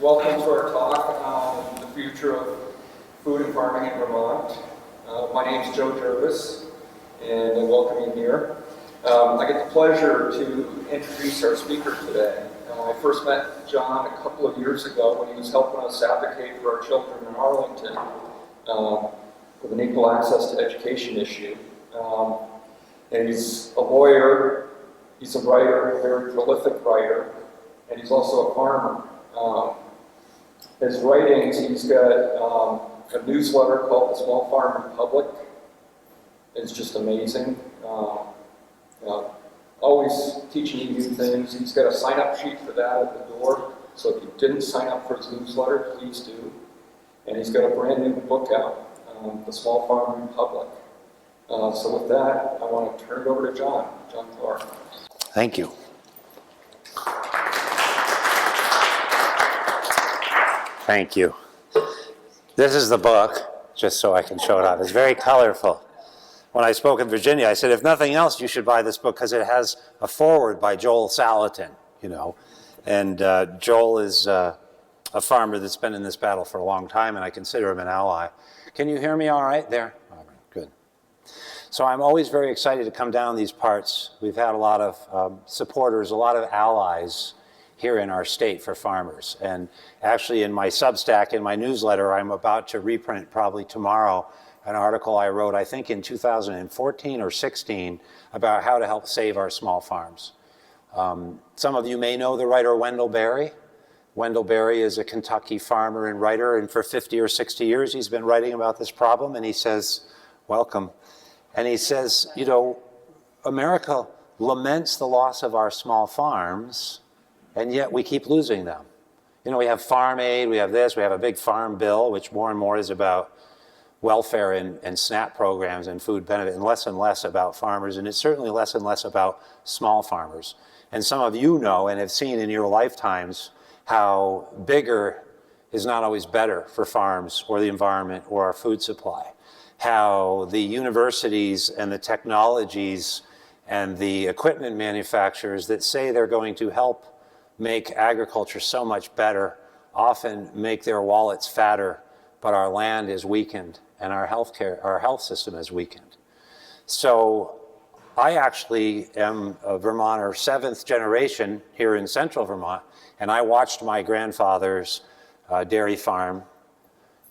Welcome to our talk on the future of food and farming in Vermont. My name is Joe Jervis, and I welcome you here. I get the pleasure to introduce our speaker today. I first met John a couple of years ago when he was helping us advocate for our children in Arlington with an equal access to education issue. And he's a lawyer, he's a writer, a very prolific writer, and he's also a farmer. His writings, he's got a newsletter called The Small Farm Republic. It's just amazing. Always teaching you new things. He's got a sign-up sheet for that at the door. So if you didn't sign up for his newsletter, please do. And he's got a brand new book out, The Small Farm Republic. So with that, I want to turn it over to John Clark. Thank you. Thank you. This is the book, just so I can show it off. It's very colorful. When I spoke in Virginia, I said, if nothing else, you should buy this book because it has a foreword by Joel Salatin, you know. And Joel is a farmer that's been in this battle for a long time, and I consider him an ally. Can you hear me all right there? All right, good. So I'm always very excited to come down these parts. We've had a lot of supporters, a lot of allies here in our state for farmers. And actually in my Substack, in my newsletter, I'm about to reprint probably tomorrow an article I wrote, I think in 2014 or 16, about how to help save our small farms. Some of you may know the writer Wendell Berry. Wendell Berry is a Kentucky farmer and writer, and for 50 or 60 years he's been writing about this problem, and he says, welcome. And he says, you know, America laments the loss of our small farms, and yet we keep losing them. You know, we have farm aid, we have this, we have a big farm bill, which more and more is about welfare and SNAP programs and food benefit, and less about farmers, and it's certainly less and less about small farmers. And some of you know and have seen in your lifetimes how bigger is not always better for farms or the environment or our food supply. How the universities and the technologies and the equipment manufacturers that say they're going to help make agriculture so much better often make their wallets fatter, but our land is weakened and our health system is weakened. So I actually am a Vermonter, 7th generation here in central Vermont, and I watched my grandfather's dairy farm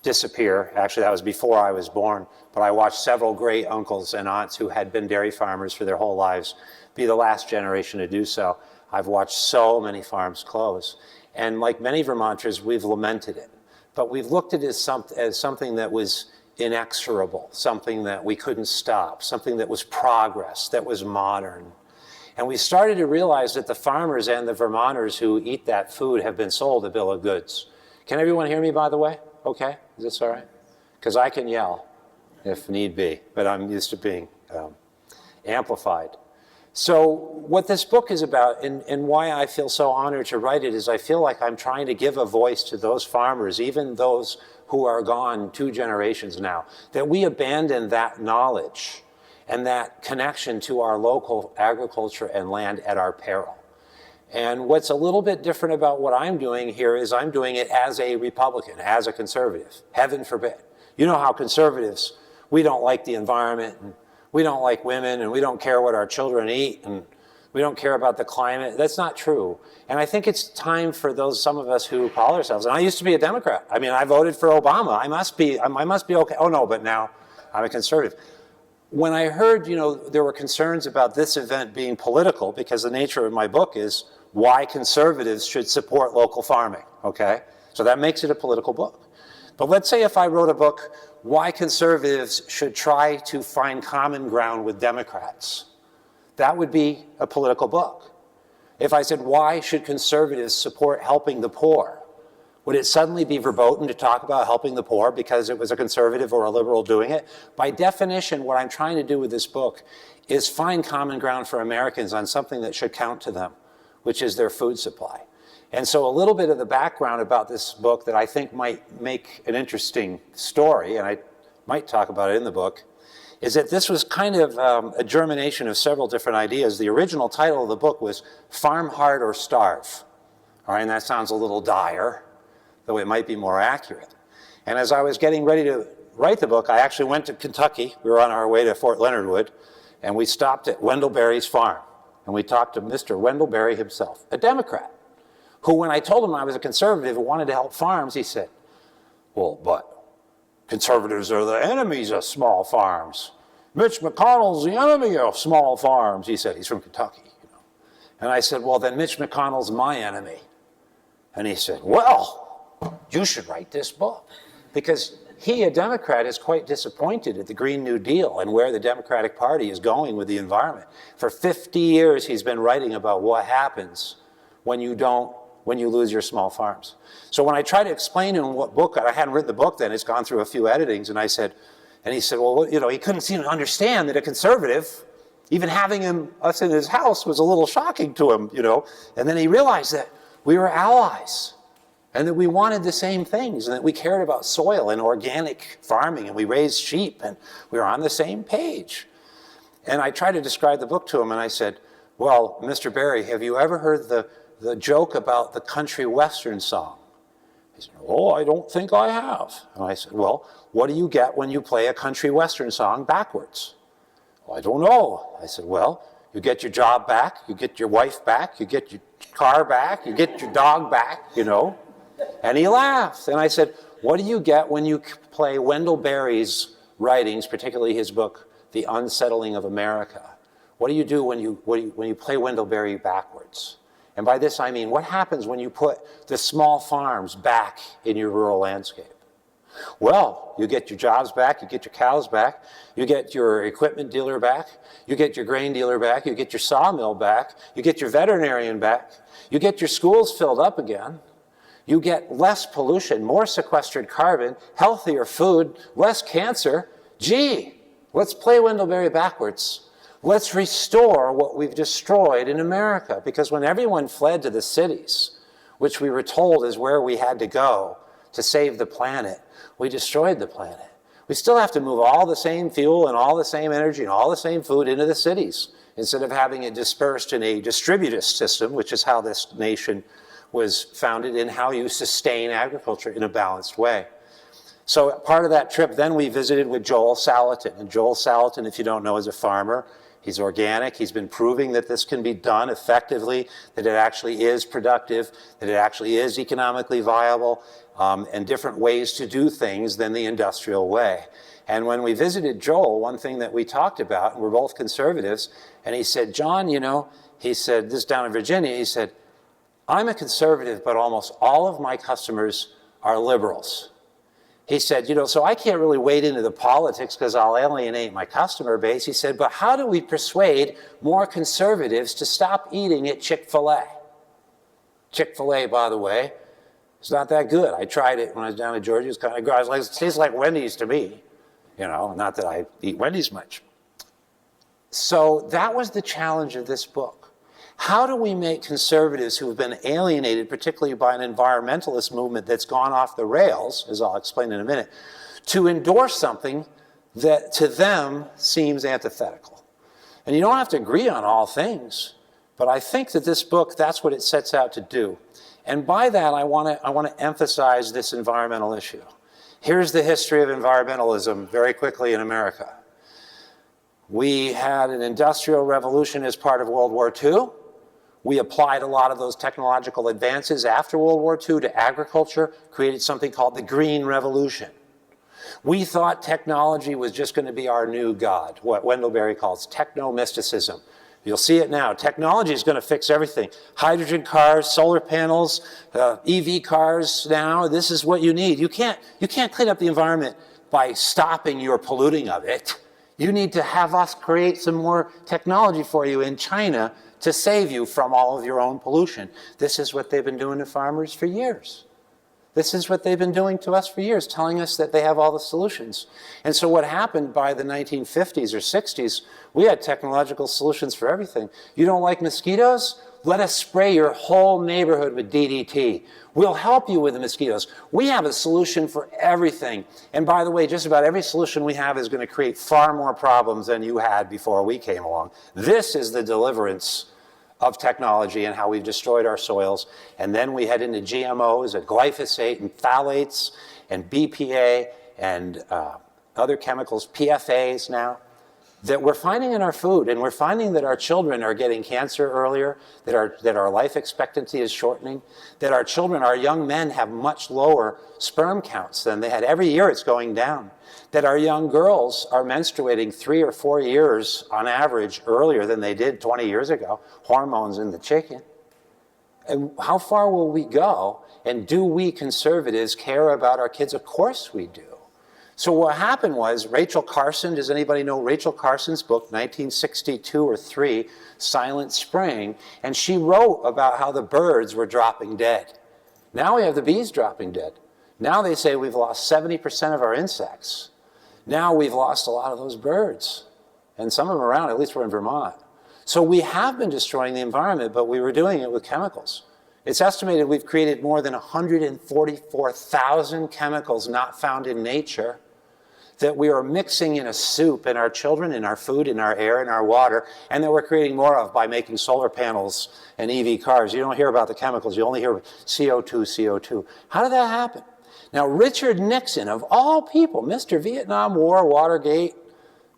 disappear. Actually, that was before I was born, but I watched several great uncles and aunts who had been dairy farmers for their whole lives be the last generation to do so. I've watched so many farms close. And like many Vermonters, we've lamented it. But we've looked at it as something that was inexorable, something that we couldn't stop, something that was progress, that was modern. And we started to realize that the farmers and the Vermonters who eat that food have been sold a bill of goods. Can everyone hear me, by the way? Okay, is this all right? Because I can yell if need be, but I'm used to being amplified. So what this book is about and why I feel so honored to write it is I feel like I'm trying to give a voice to those farmers, even those who are gone 2 generations now, that we abandon that knowledge and that connection to our local agriculture and land at our peril. And what's a little bit different about what I'm doing here is I'm doing it as a Republican, as a conservative. Heaven forbid. You know how conservatives, we don't like the environment, and we don't like women, and we don't care what our children eat, and we don't care about the climate. That's not true. And I think it's time for some of us who call ourselves, and I used to be a Democrat. I mean, I voted for Obama. I must be okay. Oh no, but now I'm a conservative. When I heard, you know, there were concerns about this event being political, because the nature of my book is why conservatives should support local farming, okay? So that makes it a political book. But let's say if I wrote a book, why conservatives should try to find common ground with Democrats. That would be a political book. If I said, why should conservatives support helping the poor? Would it suddenly be verboten to talk about helping the poor because it was a conservative or a liberal doing it? By definition, what I'm trying to do with this book is find common ground for Americans on something that should count to them, which is their food supply. And so a little bit of the background about this book that I think might make an interesting story, and I might talk about it in the book, is that this was kind of a germination of several different ideas. The original title of the book was Farm Hard or Starve. All right, and that sounds a little dire. though it might be more accurate. And as I was getting ready to write the book, I actually went to Kentucky. We were on our way to Fort Leonard Wood, and we stopped at Wendell Berry's farm. And we talked to Mr. Wendell Berry himself, a Democrat, who, when I told him I was a conservative and wanted to help farms, he said, well, but conservatives are the enemies of small farms. Mitch McConnell's the enemy of small farms, he said. He's from Kentucky, you know. And I said, well, then Mitch McConnell's my enemy. And he said, well, you should write this book. Because he, a Democrat, is quite disappointed at the Green New Deal and where the Democratic Party is going with the environment. For 50 years, he's been writing about what happens when you lose your small farms. So when I try to explain to him what book, I hadn't written the book then, it's gone through a few editings, and he said, well, you know, he couldn't seem to understand that a conservative, even having us in his house was a little shocking to him, you know. And then he realized that we were allies and that we wanted the same things and that we cared about soil and organic farming and we raised sheep and we were on the same page. And I tried to describe the book to him and I said, well, Mr. Berry, have you ever heard the joke about the country western song? He said, oh, I don't think I have. And I said, well, what do you get when you play a country western song backwards? Well, I don't know. I said, well, you get your job back, you get your wife back, you get your car back, you get your dog back, you know. And he laughed. And I said, what do you get when you play Wendell Berry's writings, particularly his book, The Unsettling of America? What do you do when you play Wendell Berry backwards? And by this I mean, what happens when you put the small farms back in your rural landscape? Well, you get your jobs back, you get your cows back, you get your equipment dealer back, you get your grain dealer back, you get your sawmill back, you get your veterinarian back, you get your schools filled up again, you get less pollution, more sequestered carbon, healthier food, less cancer. Gee, let's play Wendell Berry backwards. Let's restore what we've destroyed in America, because when everyone fled to the cities, which we were told is where we had to go to save the planet, we destroyed the planet. We still have to move all the same fuel and all the same energy and all the same food into the cities instead of having it dispersed in a distributist system, which is how this nation was founded and how you sustain agriculture in a balanced way. So part of that trip, then we visited with Joel Salatin. And Joel Salatin, if you don't know, is a farmer. He's organic. He's been proving that this can be done effectively, that it actually is productive, that it actually is economically viable, and different ways to do things than the industrial way. And when we visited Joel, one thing that we talked about, and we're both conservatives, and he said, John, you know, he said, this is down in Virginia, he said, I'm a conservative, but almost all of my customers are liberals. He said, you know, so I can't really wade into the politics because I'll alienate my customer base. He said, but how do we persuade more conservatives to stop eating at Chick-fil-A? Chick-fil-A, by the way, is not that good. I tried it when I was down in Georgia. It was kind of gross. It tastes like Wendy's to me. You know, not that I eat Wendy's much. So that was the challenge of this book. How do we make conservatives who have been alienated, particularly by an environmentalist movement that's gone off the rails, as I'll explain in a minute, to endorse something that to them seems antithetical? And you don't have to agree on all things, but I think that this book, that's what it sets out to do. And by that, I want to emphasize this environmental issue. Here's the history of environmentalism very quickly in America. We had an industrial revolution as part of World War II. We applied a lot of those technological advances after World War II to agriculture, created something called the Green Revolution. We thought technology was just going to be our new God, what Wendell Berry calls techno-mysticism. You'll see it now. Technology is going to fix everything. Hydrogen cars, solar panels, EV cars now, this is what you need. You can't clean up the environment by stopping your polluting of it. You need to have us create some more technology for you in China to save you from all of your own pollution. This is what they've been doing to farmers for years. This is what they've been doing to us for years, telling us that they have all the solutions. And so what happened by the 1950s or 60s, we had technological solutions for everything. You don't like mosquitoes? Let us spray your whole neighborhood with DDT. We'll help you with the mosquitoes. We have a solution for everything. And by the way, just about every solution we have is going to create far more problems than you had before we came along. This is the deliverance of technology and how we've destroyed our soils. And then we head into GMOs and glyphosate and phthalates and BPA and other chemicals, PFAs now, that we're finding in our food. And we're finding that our children are getting cancer earlier, that our life expectancy is shortening, that our children, our young men, have much lower sperm counts than they had. Every year it's going down. That our young girls are menstruating 3 or 4 years on average earlier than they did 20 years ago. Hormones in the chicken. And how far will we go? And do we conservatives care about our kids? Of course we do. So what happened was Rachel Carson, does anybody know Rachel Carson's book, 1962 or 3, Silent Spring? And she wrote about how the birds were dropping dead. Now we have the bees dropping dead. Now they say we've lost 70% of our insects. Now we've lost a lot of those birds. And some of them around, at least we're in Vermont. So we have been destroying the environment, but we were doing it with chemicals. It's estimated we've created more than 144,000 chemicals not found in nature that we are mixing in a soup in our children, in our food, in our air, in our water, and that we're creating more of by making solar panels and EV cars. You don't hear about the chemicals, you only hear CO2, CO2. How did that happen? Now, Richard Nixon, of all people, Mr. Vietnam War, Watergate,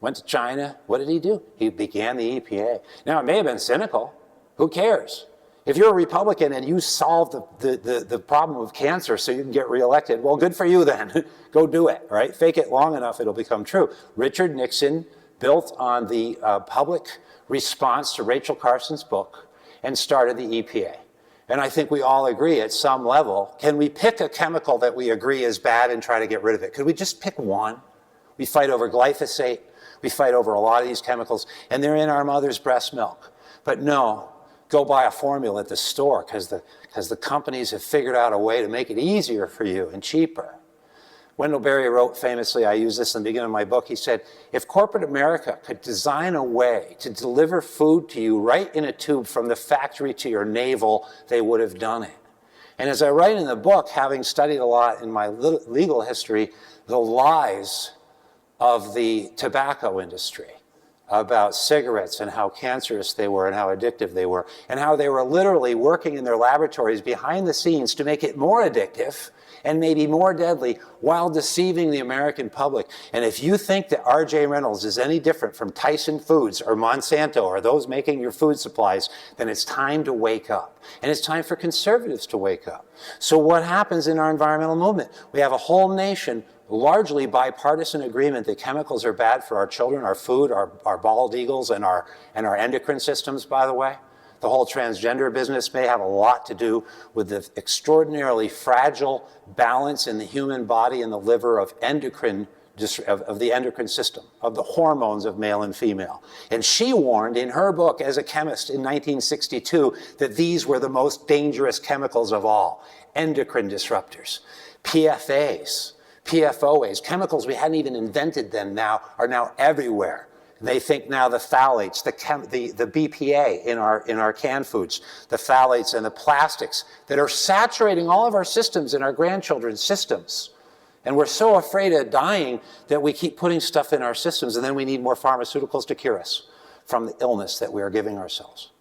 went to China. What did he do? He began the EPA. Now, it may have been cynical. Who cares? If you're a Republican and you solve the problem of cancer so you can get reelected, well, good for you then. Go do it, right? Fake it long enough, it'll become true. Richard Nixon built on the public response to Rachel Carson's book and started the EPA. And I think we all agree at some level, can we pick a chemical that we agree is bad and try to get rid of it? Could we just pick one? We fight over glyphosate. We fight over a lot of these chemicals, and they're in our mother's breast milk. But no. Go buy a formula at the store because the companies have figured out a way to make it easier for you and cheaper. Wendell Berry wrote famously, I use this in the beginning of my book, he said, if corporate America could design a way to deliver food to you right in a tube from the factory to your navel, they would have done it. And as I write in the book, having studied a lot in my legal history, the lies of the tobacco industry, about cigarettes and how cancerous they were and how addictive they were, and how they were literally working in their laboratories behind the scenes to make it more addictive and maybe more deadly while deceiving the American public. And if you think that R.J. Reynolds is any different from Tyson Foods or Monsanto or those making your food supplies, then it's time to wake up. And it's time for conservatives to wake up. So what happens in our environmental movement? We have a whole nation largely bipartisan agreement that chemicals are bad for our children, our food, our bald eagles, and our endocrine systems, by the way. The whole transgender business may have a lot to do with the extraordinarily fragile balance in the human body and the liver of the endocrine system, of the hormones of male and female. And she warned in her book as a chemist in 1962 that these were the most dangerous chemicals of all. Endocrine disruptors, PFAs, PFOAs, chemicals we hadn't even invented then are now everywhere. They think now the phthalates, the BPA in our canned foods, the phthalates and the plastics that are saturating all of our systems and our grandchildren's systems. And we're so afraid of dying that we keep putting stuff in our systems, and then we need more pharmaceuticals to cure us from the illness that we are giving ourselves.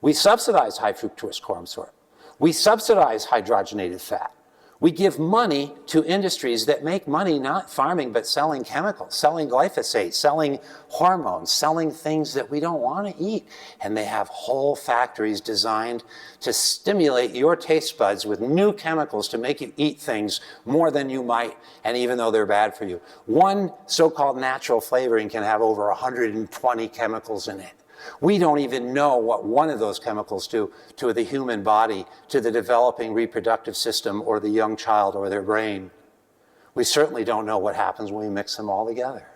We subsidize high fructose corn syrup. We subsidize hydrogenated fat. We give money to industries that make money not farming but selling chemicals, selling glyphosate, selling hormones, selling things that we don't want to eat. And they have whole factories designed to stimulate your taste buds with new chemicals to make you eat things more than you might, and even though they're bad for you. One so-called natural flavoring can have over 120 chemicals in it. We don't even know what one of those chemicals do to the human body, to the developing reproductive system, or the young child, or their brain. We certainly don't know what happens when we mix them all together.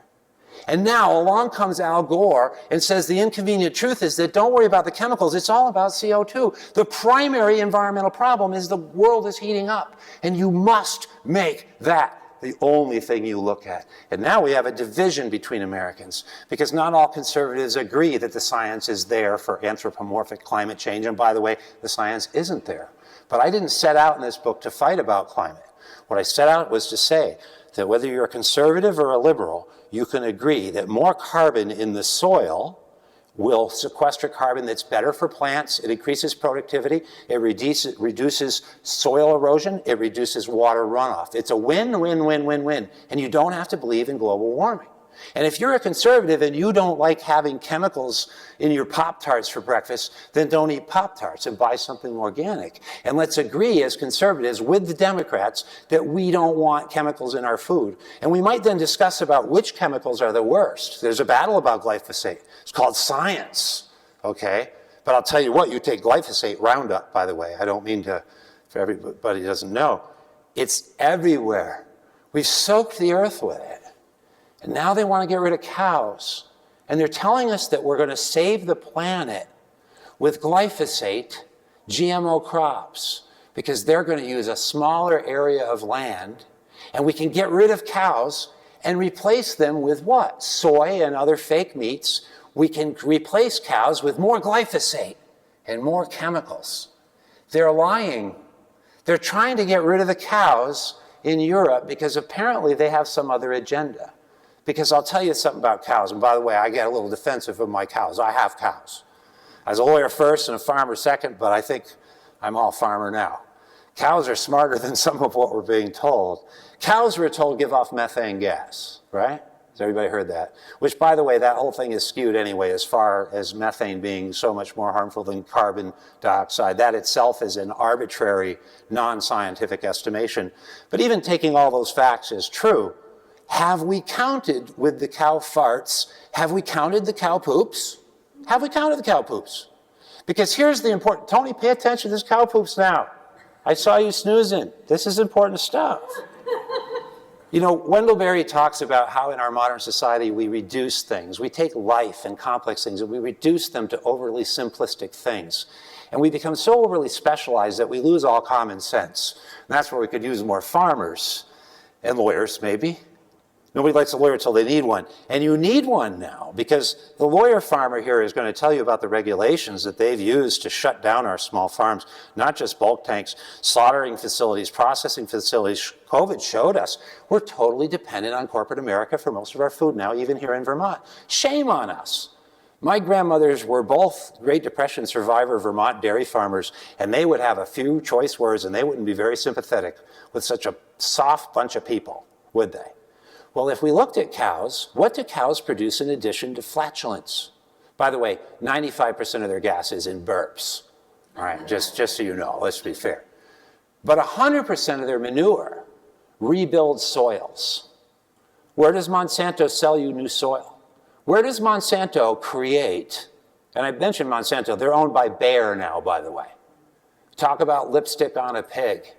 And now along comes Al Gore and says the inconvenient truth is that don't worry about the chemicals, it's all about CO2. The primary environmental problem is the world is heating up, and you must make that the only thing you look at. And now we have a division between Americans because not all conservatives agree that the science is there for anthropomorphic climate change. And by the way, the science isn't there. But I didn't set out in this book to fight about climate. What I set out was to say that whether you're a conservative or a liberal, you can agree that more carbon in the soil will sequester carbon that's better for plants. It increases productivity. It reduces soil erosion. It reduces water runoff. It's a win, win, win, win, win. And you don't have to believe in global warming. And if you're a conservative and you don't like having chemicals in your Pop-Tarts for breakfast, then don't eat Pop-Tarts and buy something organic. And let's agree as conservatives with the Democrats that we don't want chemicals in our food. And we might then discuss about which chemicals are the worst. There's a battle about glyphosate. It's called science, okay? But I'll tell you what, you take glyphosate, Roundup, by the way. I don't mean to, for everybody who doesn't know. It's everywhere. We've soaked the earth with it. And now they want to get rid of cows. And they're telling us that we're going to save the planet with glyphosate, GMO crops, because they're going to use a smaller area of land. And we can get rid of cows and replace them with what? Soy and other fake meats. We can replace cows with more glyphosate and more chemicals. They're lying. They're trying to get rid of the cows in Europe because apparently they have some other agenda. Because I'll tell you something about cows. And by the way, I get a little defensive of my cows. I have cows. I was a lawyer first and a farmer second, but I think I'm all farmer now. Cows are smarter than some of what we're being told. Cows were told give off methane gas, right? Has everybody heard that? Which, by the way, that whole thing is skewed anyway as far as methane being so much more harmful than carbon dioxide. That itself is an arbitrary, non-scientific estimation. But even taking all those facts as true, have we counted with the cow farts? Have we counted the cow poops? Have we counted the cow poops? Because here's the important, Tony, pay attention to this cow poops now. I saw you snoozing. This is important stuff. You know, Wendell Berry talks about how in our modern society we reduce things. We take life and complex things and we reduce them to overly simplistic things. And we become so overly specialized that we lose all common sense. And that's where we could use more farmers and lawyers, maybe. Nobody likes a lawyer until they need one. And you need one now, because the lawyer farmer here is going to tell you about the regulations that they've used to shut down our small farms, not just bulk tanks, slaughtering facilities, processing facilities. COVID showed us we're totally dependent on corporate America for most of our food now, even here in Vermont. Shame on us. My grandmothers were both Great Depression survivor Vermont dairy farmers, and they would have a few choice words, and they wouldn't be very sympathetic with such a soft bunch of people, would they? Well, if we looked at cows, what do cows produce in addition to flatulence? By the way, 95% of their gas is in burps. All right, just so you know, let's be fair. But 100% of their manure rebuilds soils. Where does Monsanto sell you new soil? Where does Monsanto create, and I mentioned Monsanto, they're owned by Bayer now, by the way. Talk about lipstick on a pig.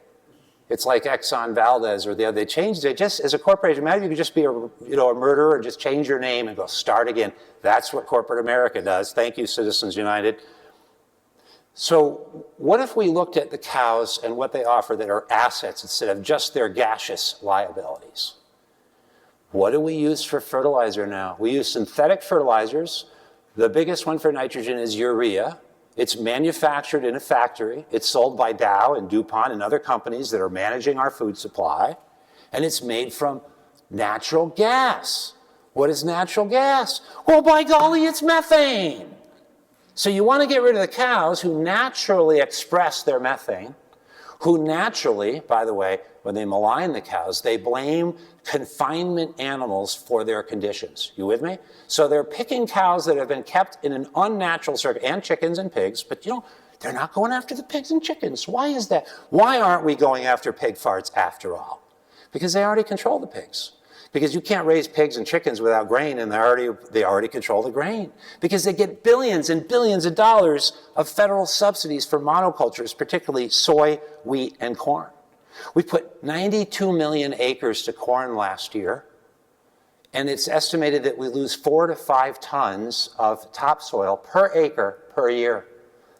It's like Exxon Valdez or the other. They changed it just as a corporation. Imagine you could just be a murderer and just change your name and go start again. That's what corporate America does. Thank you, Citizens United. So what if we looked at the cows and what they offer that are assets instead of just their gaseous liabilities? What do we use for fertilizer now? We use synthetic fertilizers. The biggest one for nitrogen is urea. It's manufactured in a factory. It's sold by Dow and DuPont and other companies that are managing our food supply. And it's made from natural gas. What is natural gas? Well, by golly, it's methane. So you want to get rid of the cows who naturally express their methane, who naturally, by the way, when they malign the cows, they blame confinement animals for their conditions. You with me? So they're picking cows that have been kept in an unnatural circuit, and chickens and pigs, but they're not going after the pigs and chickens. Why is that? Why aren't we going after pig farts after all? Because they already control the pigs. Because you can't raise pigs and chickens without grain, and they already control the grain. Because they get billions and billions of dollars of federal subsidies for monocultures, particularly soy, wheat, and corn. We put 92 million acres to corn last year, and it's estimated that we lose 4 to 5 tons of topsoil per acre per year.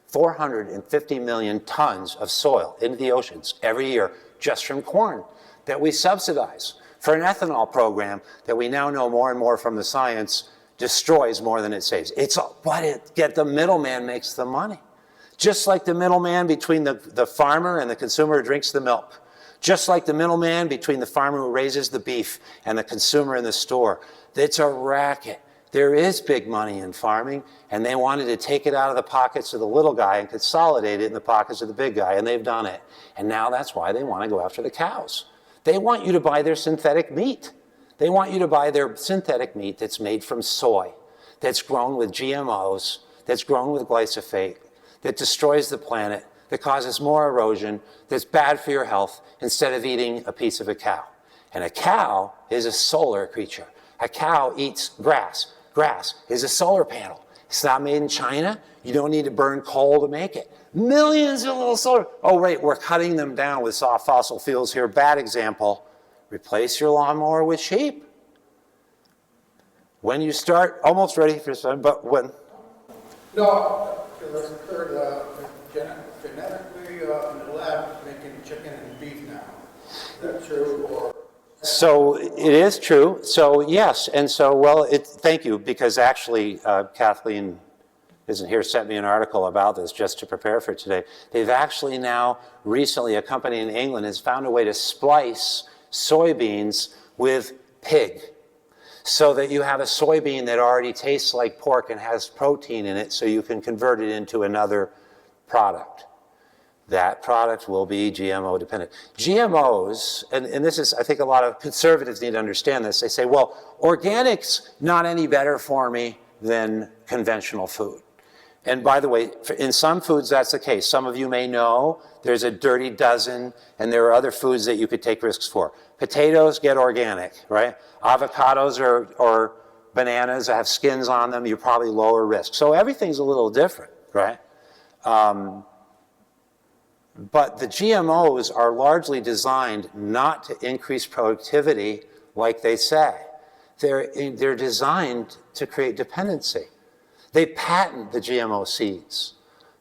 450 million tons of soil into the oceans every year just from corn that we subsidize for an ethanol program that we now know more and more from the science destroys more than it saves. The middleman makes the money. Just like the middleman between the farmer and the consumer who drinks the milk. Just like the middleman between the farmer who raises the beef and the consumer in the store. It's a racket. There is big money in farming, and they wanted to take it out of the pockets of the little guy and consolidate it in the pockets of the big guy, and they've done it. And now that's why they want to go after the cows. They want you to buy their synthetic meat. They want you to buy their synthetic meat that's made from soy, that's grown with GMOs, that's grown with glyphosate, that destroys the planet, that causes more erosion, that's bad for your health, instead of eating a piece of a cow. And a cow is a solar creature. A cow eats grass. Grass is a solar panel. It's not made in China. You don't need to burn coal to make it. Millions of little solar. Oh, right, we're cutting them down with soft fossil fuels here. Bad example. Replace your lawnmower with sheep. When you start, almost ready for some, but when? No, it was occurred genetically in the lab making chicken and beef now. Is that true or? So it is true. So yes, and so, well, thank you, because actually Kathleen isn't here, sent me an article about this just to prepare for today. They've actually now, recently, a company in England has found a way to splice soybeans with pig, so that you have a soybean that already tastes like pork and has protein in it, so you can convert it into another product. That product will be GMO dependent. GMOs, and this is, I think a lot of conservatives need to understand this. They say, well, organic's not any better for me than conventional food. And by the way, in some foods that's the case. Some of you may know there's a dirty dozen, and there are other foods that you could take risks for. Potatoes get organic, right? Avocados or bananas that have skins on them, you're probably lower risk. So everything's a little different, right? But the GMOs are largely designed not to increase productivity like they say. They're designed to create dependency. They patent the GMO seeds,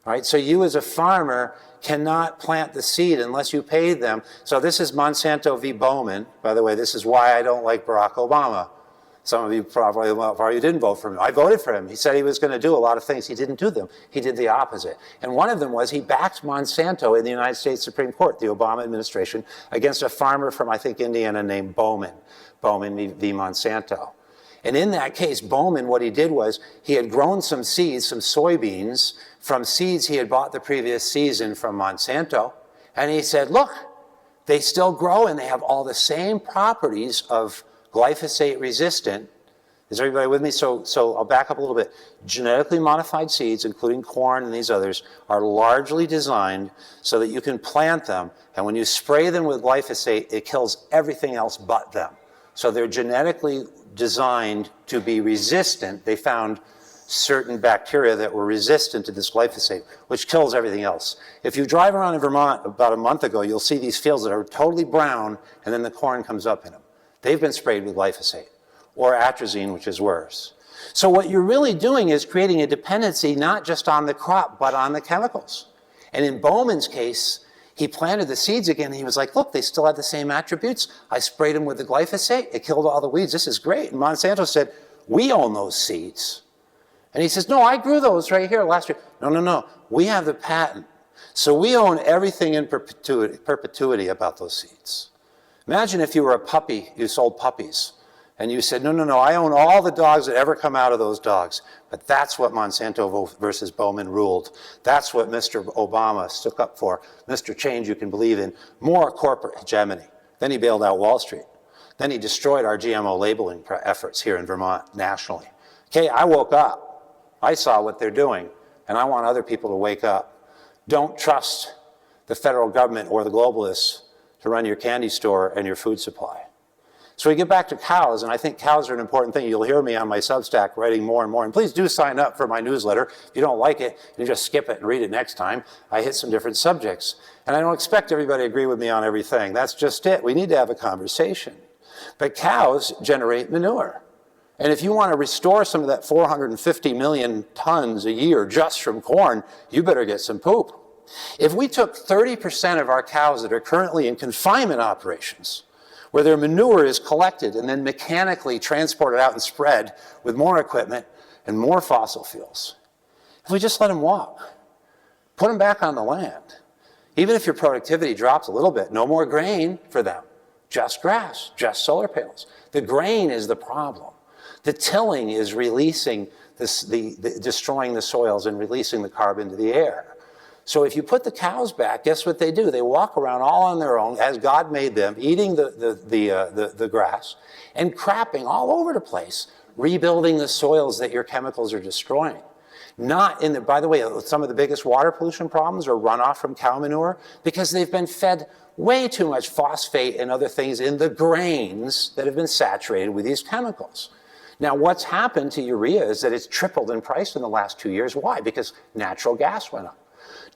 right? So you as a farmer cannot plant the seed unless you pay them. So this is Monsanto v. Bowman. By the way, this is why I don't like Barack Obama. Some of you probably didn't vote for him. I voted for him. He said he was going to do a lot of things. He didn't do them. He did the opposite. And one of them was he backed Monsanto in the United States Supreme Court, the Obama administration, against a farmer from, I think, Indiana named Bowman v. Monsanto. And in that case, Bowman, what he did was he had grown some seeds, some soybeans, from seeds he had bought the previous season from Monsanto. And he said, look, they still grow and they have all the same properties of glyphosate resistant. Is everybody with me? So I'll back up a little bit. Genetically modified seeds, including corn and these others, are largely designed so that you can plant them, and when you spray them with glyphosate, it kills everything else but them. So they're genetically designed to be resistant. They found certain bacteria that were resistant to this glyphosate, which kills everything else. If you drive around in Vermont about a month ago, you'll see these fields that are totally brown, and then the corn comes up in them. They've been sprayed with glyphosate, or atrazine, which is worse. So what you're really doing is creating a dependency not just on the crop, but on the chemicals. And in Bowman's case, he planted the seeds again, and he was like, look, they still have the same attributes. I sprayed them with the glyphosate. It killed all the weeds. This is great. And Monsanto said, we own those seeds. And he says, no, I grew those right here last year. No. We have the patent. So we own everything in perpetuity about those seeds. Imagine if you were a puppy, you sold puppies, and you said, no, I own all the dogs that ever come out of those dogs. But that's what Monsanto versus Bowman ruled. That's what Mr. Obama stuck up for. Mr. Change you can believe in. More corporate hegemony. Then he bailed out Wall Street. Then he destroyed our GMO labeling efforts here in Vermont nationally. Okay, I woke up. I saw what they're doing, and I want other people to wake up. Don't trust the federal government or the globalists to run your candy store and your food supply. So we get back to cows, and I think cows are an important thing. You'll hear me on my Substack writing more and more. And please do sign up for my newsletter. If you don't like it, you just skip it and read it next time. I hit some different subjects. And I don't expect everybody to agree with me on everything. That's just it. We need to have a conversation. But cows generate manure. And if you want to restore some of that 450 million tons a year just from corn, you better get some poop. If we took 30% of our cows that are currently in confinement operations, where their manure is collected and then mechanically transported out and spread with more equipment and more fossil fuels, if we just let them walk, put them back on the land, even if your productivity drops a little bit, no more grain for them, just grass, just solar panels. The grain is the problem. The tilling is releasing destroying the soils and releasing the carbon to the air. So if you put the cows back, guess what they do? They walk around all on their own, as God made them, eating the grass and crapping all over the place, rebuilding the soils that your chemicals are destroying. Not in the, by the way, some of the biggest water pollution problems are runoff from cow manure because they've been fed way too much phosphate and other things in the grains that have been saturated with these chemicals. Now, what's happened to urea is that it's tripled in price in the last 2 years. Why? Because natural gas went up.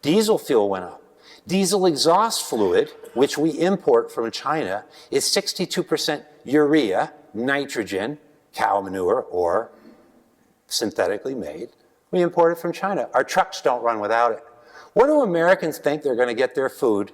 Diesel fuel went up. Diesel exhaust fluid, which we import from China, is 62% urea, nitrogen, cow manure, or synthetically made. We import it from China. Our trucks don't run without it. What do Americans think they're going to get their food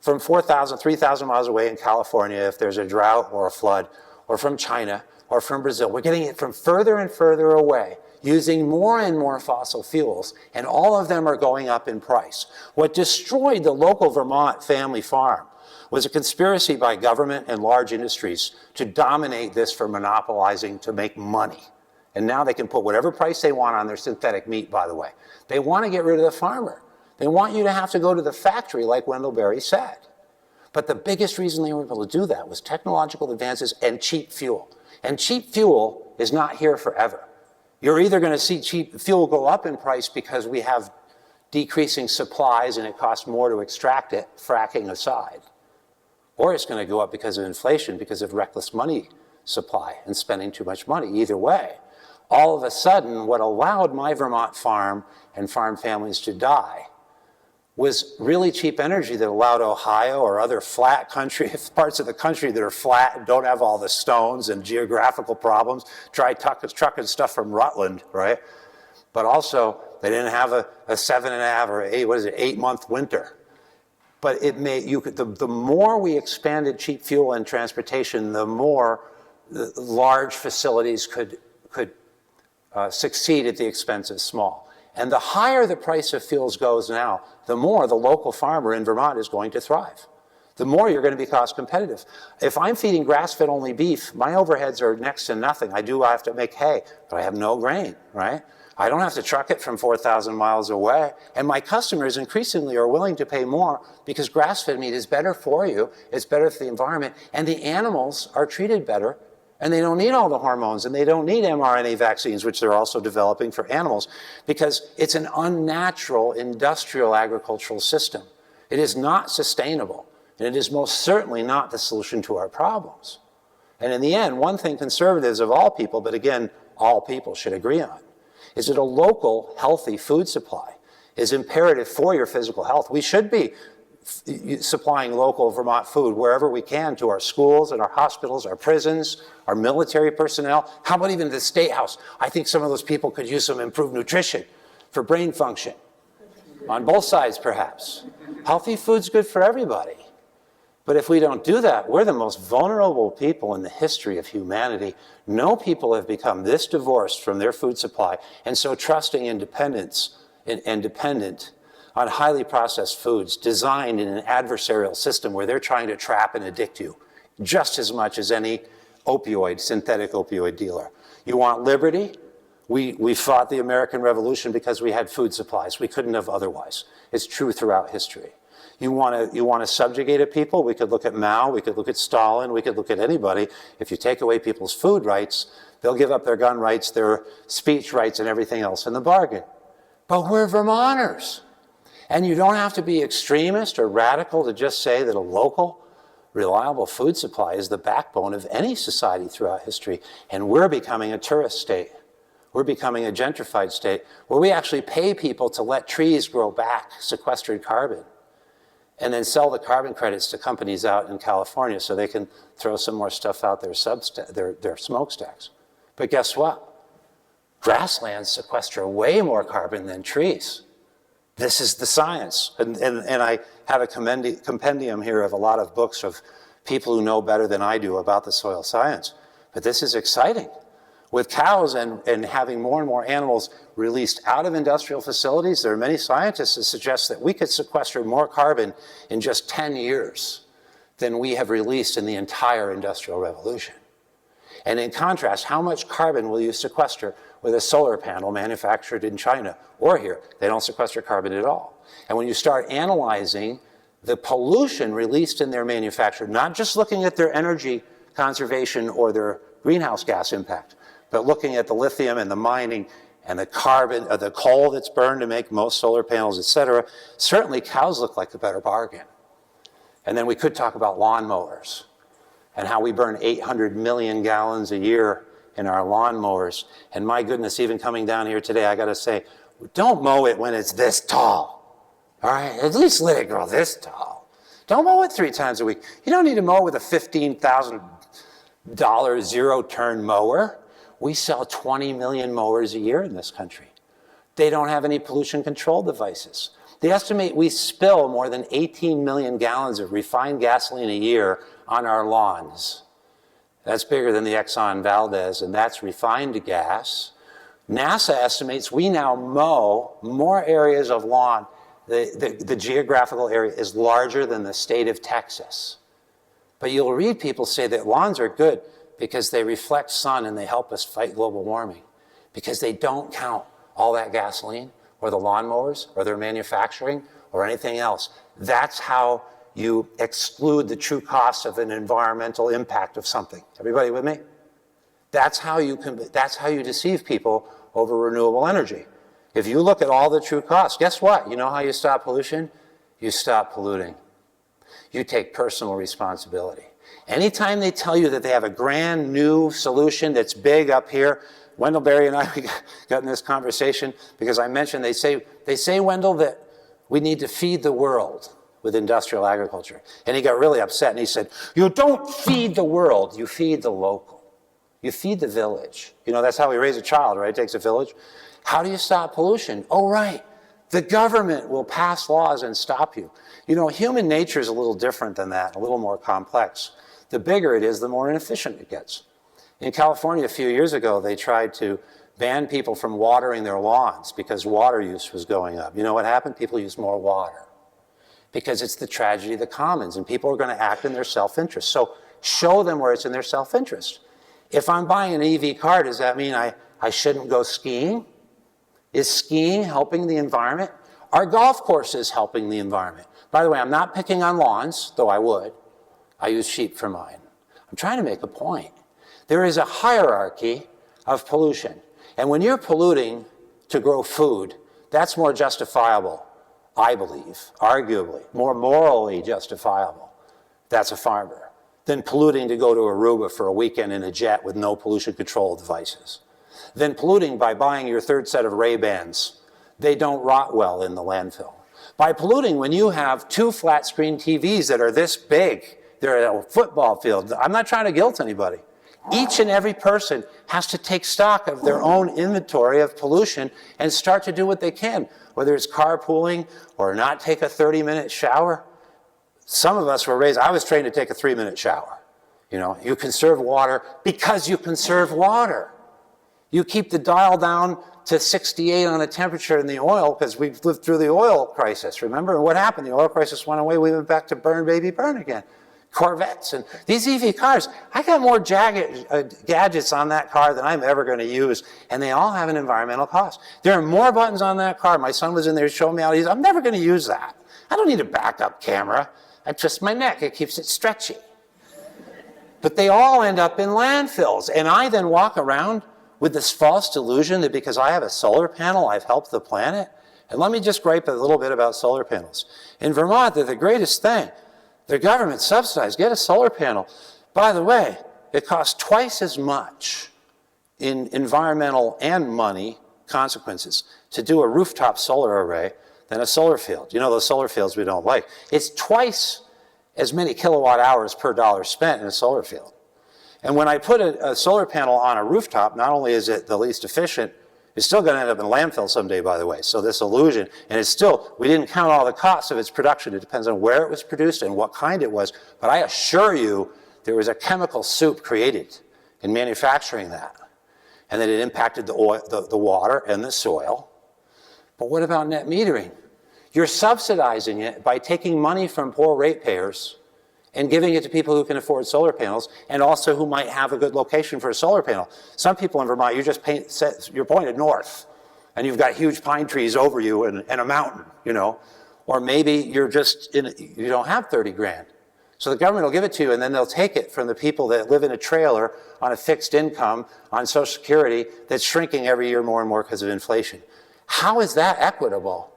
from 4,000, 3,000 miles away in California if there's a drought or a flood, or from China, or from Brazil? We're getting it from further and further away, using more and more fossil fuels, and all of them are going up in price. What destroyed the local Vermont family farm was a conspiracy by government and large industries to dominate this for monopolizing to make money. And now they can put whatever price they want on their synthetic meat, by the way. They want to get rid of the farmer. They want you to have to go to the factory, like Wendell Berry said. But the biggest reason they were able to do that was technological advances and cheap fuel. And cheap fuel is not here forever. You're either going to see cheap fuel go up in price because we have decreasing supplies and it costs more to extract it, fracking aside, or it's going to go up because of inflation, because of reckless money supply and spending too much money. Either way, all of a sudden, what allowed my Vermont farm and farm families to die was really cheap energy that allowed Ohio or other flat country, parts of the country that are flat and don't have all the stones and geographical problems. Try trucking stuff from Rutland, right? But also, they didn't have a 7.5 or 8-month winter. But it made the more we expanded cheap fuel and transportation, the more the large facilities could succeed at the expense of small. And the higher the price of fuels goes now, the more the local farmer in Vermont is going to thrive. The more you're going to be cost competitive. If I'm feeding grass-fed only beef, my overheads are next to nothing. I have to make hay, but I have no grain, right? I don't have to truck it from 4,000 miles away. And my customers increasingly are willing to pay more because grass-fed meat is better for you, it's better for the environment, and the animals are treated better. And they don't need all the hormones, and they don't need mRNA vaccines, which they're also developing for animals, because it's an unnatural industrial agricultural system. It is not sustainable, and it is most certainly not the solution to our problems. And in the end, one thing conservatives of all people, but again, all people should agree on, is that a local, healthy food supply is imperative for your physical health. We should be supplying local Vermont food wherever we can to our schools and our hospitals, our prisons, our military personnel. How about even the State House? I think some of those people could use some improved nutrition for brain function. On both sides, perhaps. Healthy food's good for everybody. But if we don't do that, we're the most vulnerable people in the history of humanity. No people have become this divorced from their food supply and so trusting independence and dependent on highly processed foods designed in an adversarial system where they're trying to trap and addict you just as much as any synthetic opioid dealer. You want liberty? We fought the American Revolution because we had food supplies. We couldn't have otherwise. It's true throughout history. You want to subjugate a people? We could look at Mao, we could look at Stalin, we could look at anybody. If you take away people's food rights, they'll give up their gun rights, their speech rights, and everything else in the bargain. But we're Vermonters. And you don't have to be extremist or radical to just say that a local, reliable food supply is the backbone of any society throughout history. And we're becoming a tourist state. We're becoming a gentrified state where we actually pay people to let trees grow back sequestered carbon and then sell the carbon credits to companies out in California so they can throw some more stuff out their smokestacks. But guess what? Grasslands sequester way more carbon than trees. This is the science. And I have a compendium here of a lot of books of people who know better than I do about the soil science. But this is exciting. With cows and having more and more animals released out of industrial facilities, there are many scientists that suggest that we could sequester more carbon in just 10 years than we have released in the entire Industrial Revolution. And in contrast, how much carbon will you sequester with a solar panel manufactured in China or here? They don't sequester carbon at all. And when you start analyzing the pollution released in their manufacture, not just looking at their energy conservation or their greenhouse gas impact, but looking at the lithium and the mining and the carbon, the coal that's burned to make most solar panels, et cetera, certainly cows look like a better bargain. And then we could talk about lawnmowers and how we burn 800 million gallons a year in our lawnmowers. And my goodness, even coming down here today, I gotta say, don't mow it when it's this tall, all right? At least let it grow this tall. Don't mow it 3 times a week. You don't need to mow with a $15,000 zero-turn mower. We sell 20 million mowers a year in this country. They don't have any pollution control devices. They estimate we spill more than 18 million gallons of refined gasoline a year on our lawns. That's bigger than the Exxon Valdez, and that's refined gas. NASA estimates we now mow more areas of lawn. The geographical area is larger than the state of Texas. But you'll read people say that lawns are good because they reflect sun and they help us fight global warming, because they don't count all that gasoline or the lawnmowers or their manufacturing or anything else. That's how you exclude the true cost of an environmental impact of something. Everybody with me? That's how you deceive people over renewable energy. If you look at all the true costs, guess what? You know how you stop pollution? You stop polluting. You take personal responsibility. Anytime they tell you that they have a grand new solution that's big up here, Wendell Berry and I got in this conversation because I mentioned, they say, Wendell, that we need to feed the world with industrial agriculture. And he got really upset and he said, you don't feed the world, you feed the local. You feed the village. You know, that's how we raise a child, right? It takes a village. How do you stop pollution? Oh, right. The government will pass laws and stop you. You know, human nature is a little different than that, a little more complex. The bigger it is, the more inefficient it gets. In California a few years ago, they tried to ban people from watering their lawns because water use was going up. You know what happened? People use more water because it's the tragedy of the commons, and people are going to act in their self-interest. So show them where it's in their self-interest. If I'm buying an EV car, does that mean I shouldn't go skiing? Is skiing helping the environment? Are golf courses helping the environment? By the way, I'm not picking on lawns, though I would. I use sheep for mine. I'm trying to make a point. There is a hierarchy of pollution. And when you're polluting to grow food, that's more justifiable, I believe, arguably, more morally justifiable. That's a farmer. Than polluting to go to Aruba for a weekend in a jet with no pollution control devices. Than polluting by buying your 3rd set of Ray-Bans. They don't rot well in the landfill. By polluting when you have 2 flat screen TVs that are this big. They're at a football field. I'm not trying to guilt anybody. Each and every person has to take stock of their own inventory of pollution and start to do what they can, whether it's carpooling or not take a 30-minute shower. Some of us were raised, I was trained to take a 3-minute shower. You know, you conserve water because you conserve water. You keep the dial down to 68 on the temperature in the oil because we've lived through the oil crisis. Remember what happened? The oil crisis went away. We went back to burn, baby, burn again. Corvettes and these EV cars, I got more gadgets on that car than I'm ever going to use, and they all have an environmental cost. There are more buttons on that car. My son was in there showing me how to use it. I'm never going to use that. I don't need a backup camera. I twist my neck. It keeps it stretchy. But they all end up in landfills, and I then walk around with this false delusion that because I have a solar panel, I've helped the planet. And let me just gripe a little bit about solar panels. In Vermont, they're the greatest thing. The government subsidized, get a solar panel. By the way, it costs twice as much in environmental and money consequences to do a rooftop solar array than a solar field. You know those solar fields we don't like. It's twice as many kilowatt hours per dollar spent in a solar field. And when I put a solar panel on a rooftop, not only is it the least efficient, it's still going to end up in landfill someday, by the way. So this illusion, and it's still, we didn't count all the costs of its production. It depends on where it was produced and what kind it was. But I assure you, there was a chemical soup created in manufacturing that. And that it impacted the water and the soil. But what about net metering? You're subsidizing it by taking money from poor ratepayers and giving it to people who can afford solar panels and also who might have a good location for a solar panel. Some people in Vermont, you're pointed north and you've got huge pine trees over you and a mountain, you know, or maybe you don't have 30 grand. So the government will give it to you and then they'll take it from the people that live in a trailer on a fixed income on Social Security that's shrinking every year more and more because of inflation. How is that equitable?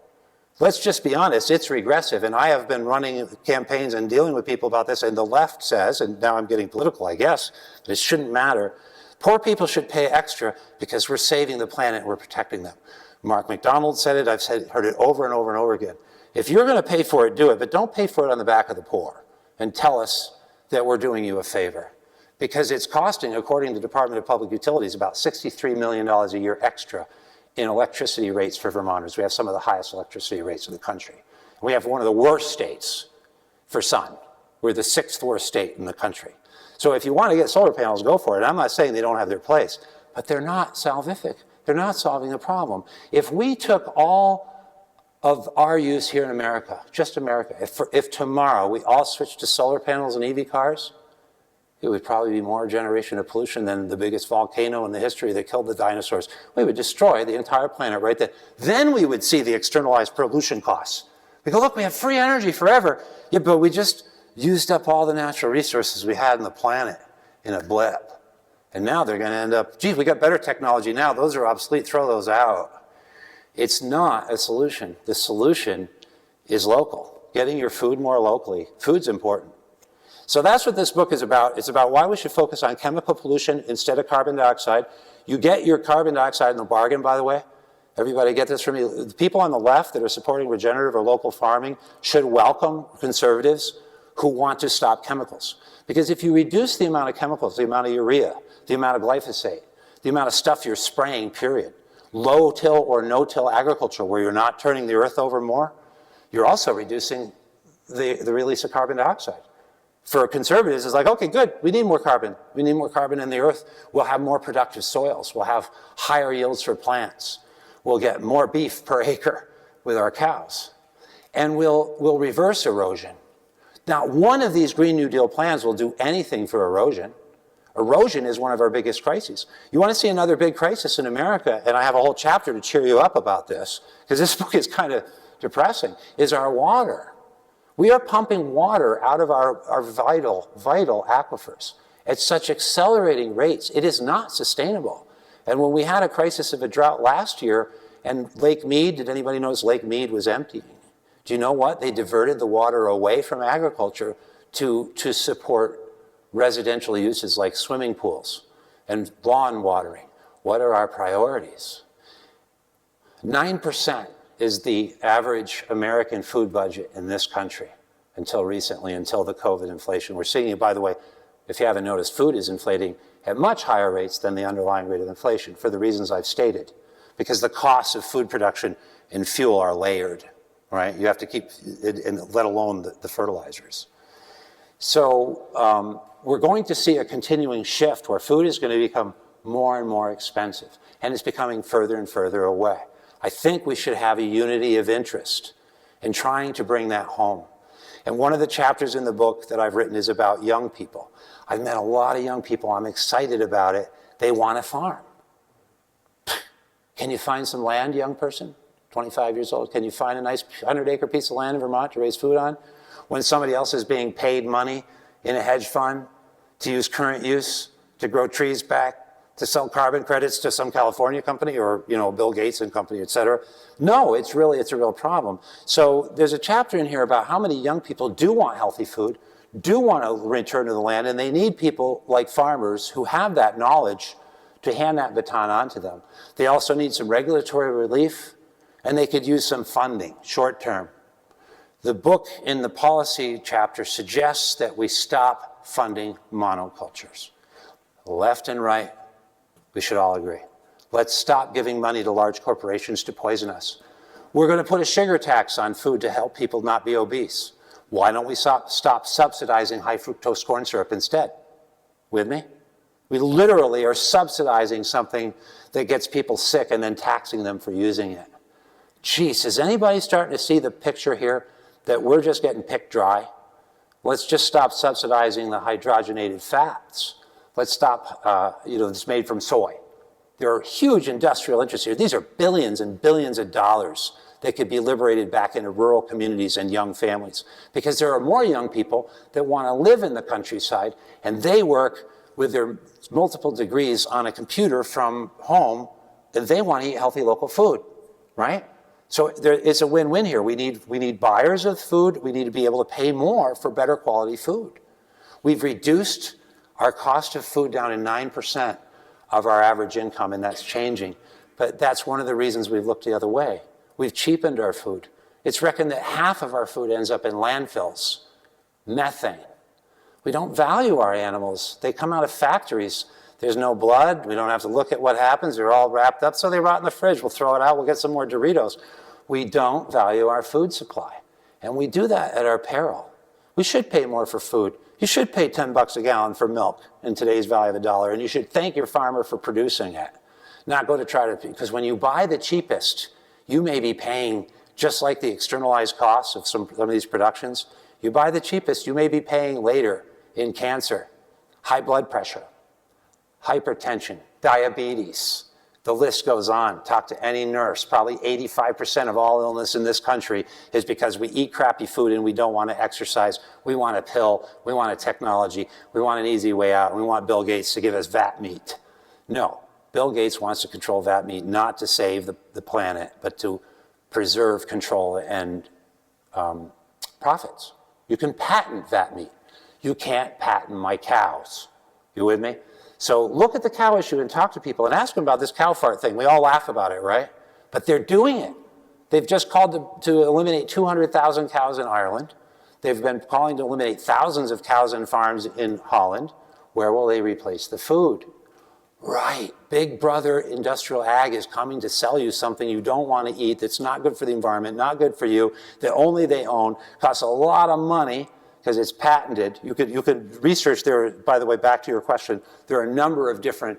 Let's just be honest, it's regressive. And I have been running campaigns and dealing with people about this, and the left says, and now I'm getting political, I guess, but it shouldn't matter. Poor people should pay extra because we're saving the planet and we're protecting them. Mark McDonald said it, heard it over and over and over again. If you're going to pay for it, do it, but don't pay for it on the back of the poor and tell us that we're doing you a favor. Because it's costing, according to the Department of Public Utilities, about $63 million a year extra in electricity rates for Vermonters. We have some of the highest electricity rates in the country. We have one of the worst states for sun. We're the 6th worst state in the country. So if you want to get solar panels, go for it. I'm not saying they don't have their place, but they're not salvific. They're not solving the problem. If we took all of our use here in America, just America, if tomorrow we all switched to solar panels and EV cars, it would probably be more generation of pollution than the biggest volcano in the history that killed the dinosaurs. We would destroy the entire planet right then. Then we would see the externalized pollution costs. We go, look, we have free energy forever. Yeah, but we just used up all the natural resources we had on the planet in a blip. And now they're going to end up, geez, we got better technology now. Those are obsolete. Throw those out. It's not a solution. The solution is local. Getting your food more locally. Food's important. So that's what this book is about. It's about why we should focus on chemical pollution instead of carbon dioxide. You get your carbon dioxide in the bargain, by the way. Everybody get this from me. The people on the left that are supporting regenerative or local farming should welcome conservatives who want to stop chemicals. Because if you reduce the amount of chemicals, the amount of urea, the amount of glyphosate, the amount of stuff you're spraying, period, low-till or no-till agriculture where you're not turning the earth over more, you're also reducing the release of carbon dioxide. For conservatives, it's like, okay, good, we need more carbon. We need more carbon in the earth. We'll have more productive soils. We'll have higher yields for plants. We'll get more beef per acre with our cows. And we'll reverse erosion. Now, one of these Green New Deal plans will do anything for erosion. Erosion is one of our biggest crises. You want to see another big crisis in America, and I have a whole chapter to cheer you up about this, because this book is kind of depressing, is our water. We are pumping water out of our vital aquifers at such accelerating rates. It is not sustainable. And when we had a crisis of a drought last year, and Lake Mead, did anybody notice Lake Mead was emptying? Do you know what? They diverted the water away from agriculture to support residential uses like swimming pools and lawn watering. What are our priorities? 9% is the average American food budget in this country until recently, until the COVID inflation. We're seeing it, by the way, if you haven't noticed, food is inflating at much higher rates than the underlying rate of inflation for the reasons I've stated, because the costs of food production and fuel are layered, right? You have to keep, and let alone the fertilizers. So we're going to see a continuing shift where food is going to become more and more expensive, and it's becoming further and further away. I think we should have a unity of interest in trying to bring that home. And one of the chapters in the book that I've written is about young people. I've met a lot of young people. I'm excited about it. They want to farm. Can you find some land, young person, 25 years old? Can you find a nice 100-acre piece of land in Vermont to raise food on when somebody else is being paid money in a hedge fund to use current use to grow trees back, to sell carbon credits to some California company or, you know, Bill Gates and company, et cetera? No, it's a real problem. So there's a chapter in here about how many young people do want healthy food, do want to return to the land, and they need people like farmers who have that knowledge to hand that baton on to them. They also need some regulatory relief, and they could use some funding, short term. The book in the policy chapter suggests that we stop funding monocultures. Left and right, we should all agree. Let's stop giving money to large corporations to poison us. We're going to put a sugar tax on food to help people not be obese. Why don't we stop subsidizing high fructose corn syrup instead? With me? We literally are subsidizing something that gets people sick and then taxing them for using it. Geez, is anybody starting to see the picture here that we're just getting picked dry? Let's just stop subsidizing the hydrogenated fats. Let's stop, it's made from soy. There are huge industrial interests here. These are billions and billions of dollars that could be liberated back into rural communities and young families, because there are more young people that want to live in the countryside, and they work with their multiple degrees on a computer from home, and they want to eat healthy local food, right? So it's a win-win here. We need buyers of food. We need to be able to pay more for better quality food. We've reduced our cost of food down to 9% of our average income, and that's changing. But that's one of the reasons we've looked the other way. We've cheapened our food. It's reckoned that half of our food ends up in landfills. Methane. We don't value our animals. They come out of factories. There's no blood. We don't have to look at what happens. They're all wrapped up, so they rot in the fridge. We'll throw it out. We'll get some more Doritos. We don't value our food supply, and we do that at our peril. We should pay more for food. You should pay 10 bucks a gallon for milk in today's value of $1, and you should thank your farmer for producing it, not go to try to, because when you buy the cheapest, you may be paying, just like the externalized costs of some of these productions, you buy the cheapest, you may be paying later in cancer, high blood pressure, hypertension, diabetes. The list goes on. Talk to any nurse. Probably 85% of all illness in this country is because we eat crappy food and we don't want to exercise. We want a pill. We want a technology. We want an easy way out. We want Bill Gates to give us VAT meat. No. Bill Gates wants to control VAT meat, not to save the planet, but to preserve control and profits. You can patent VAT meat. You can't patent my cows. You with me? So look at the cow issue and talk to people and ask them about this cow fart thing. We all laugh about it, right? But they're doing it. They've just called to eliminate 200,000 cows in Ireland. They've been calling to eliminate thousands of cows and farms in Holland. Where will they replace the food? Right. Big brother industrial ag is coming to sell you something you don't want to eat, that's not good for the environment, not good for you, that only they own, costs a lot of money, because it's patented. You could research there, by the way, back to your question, there are a number of different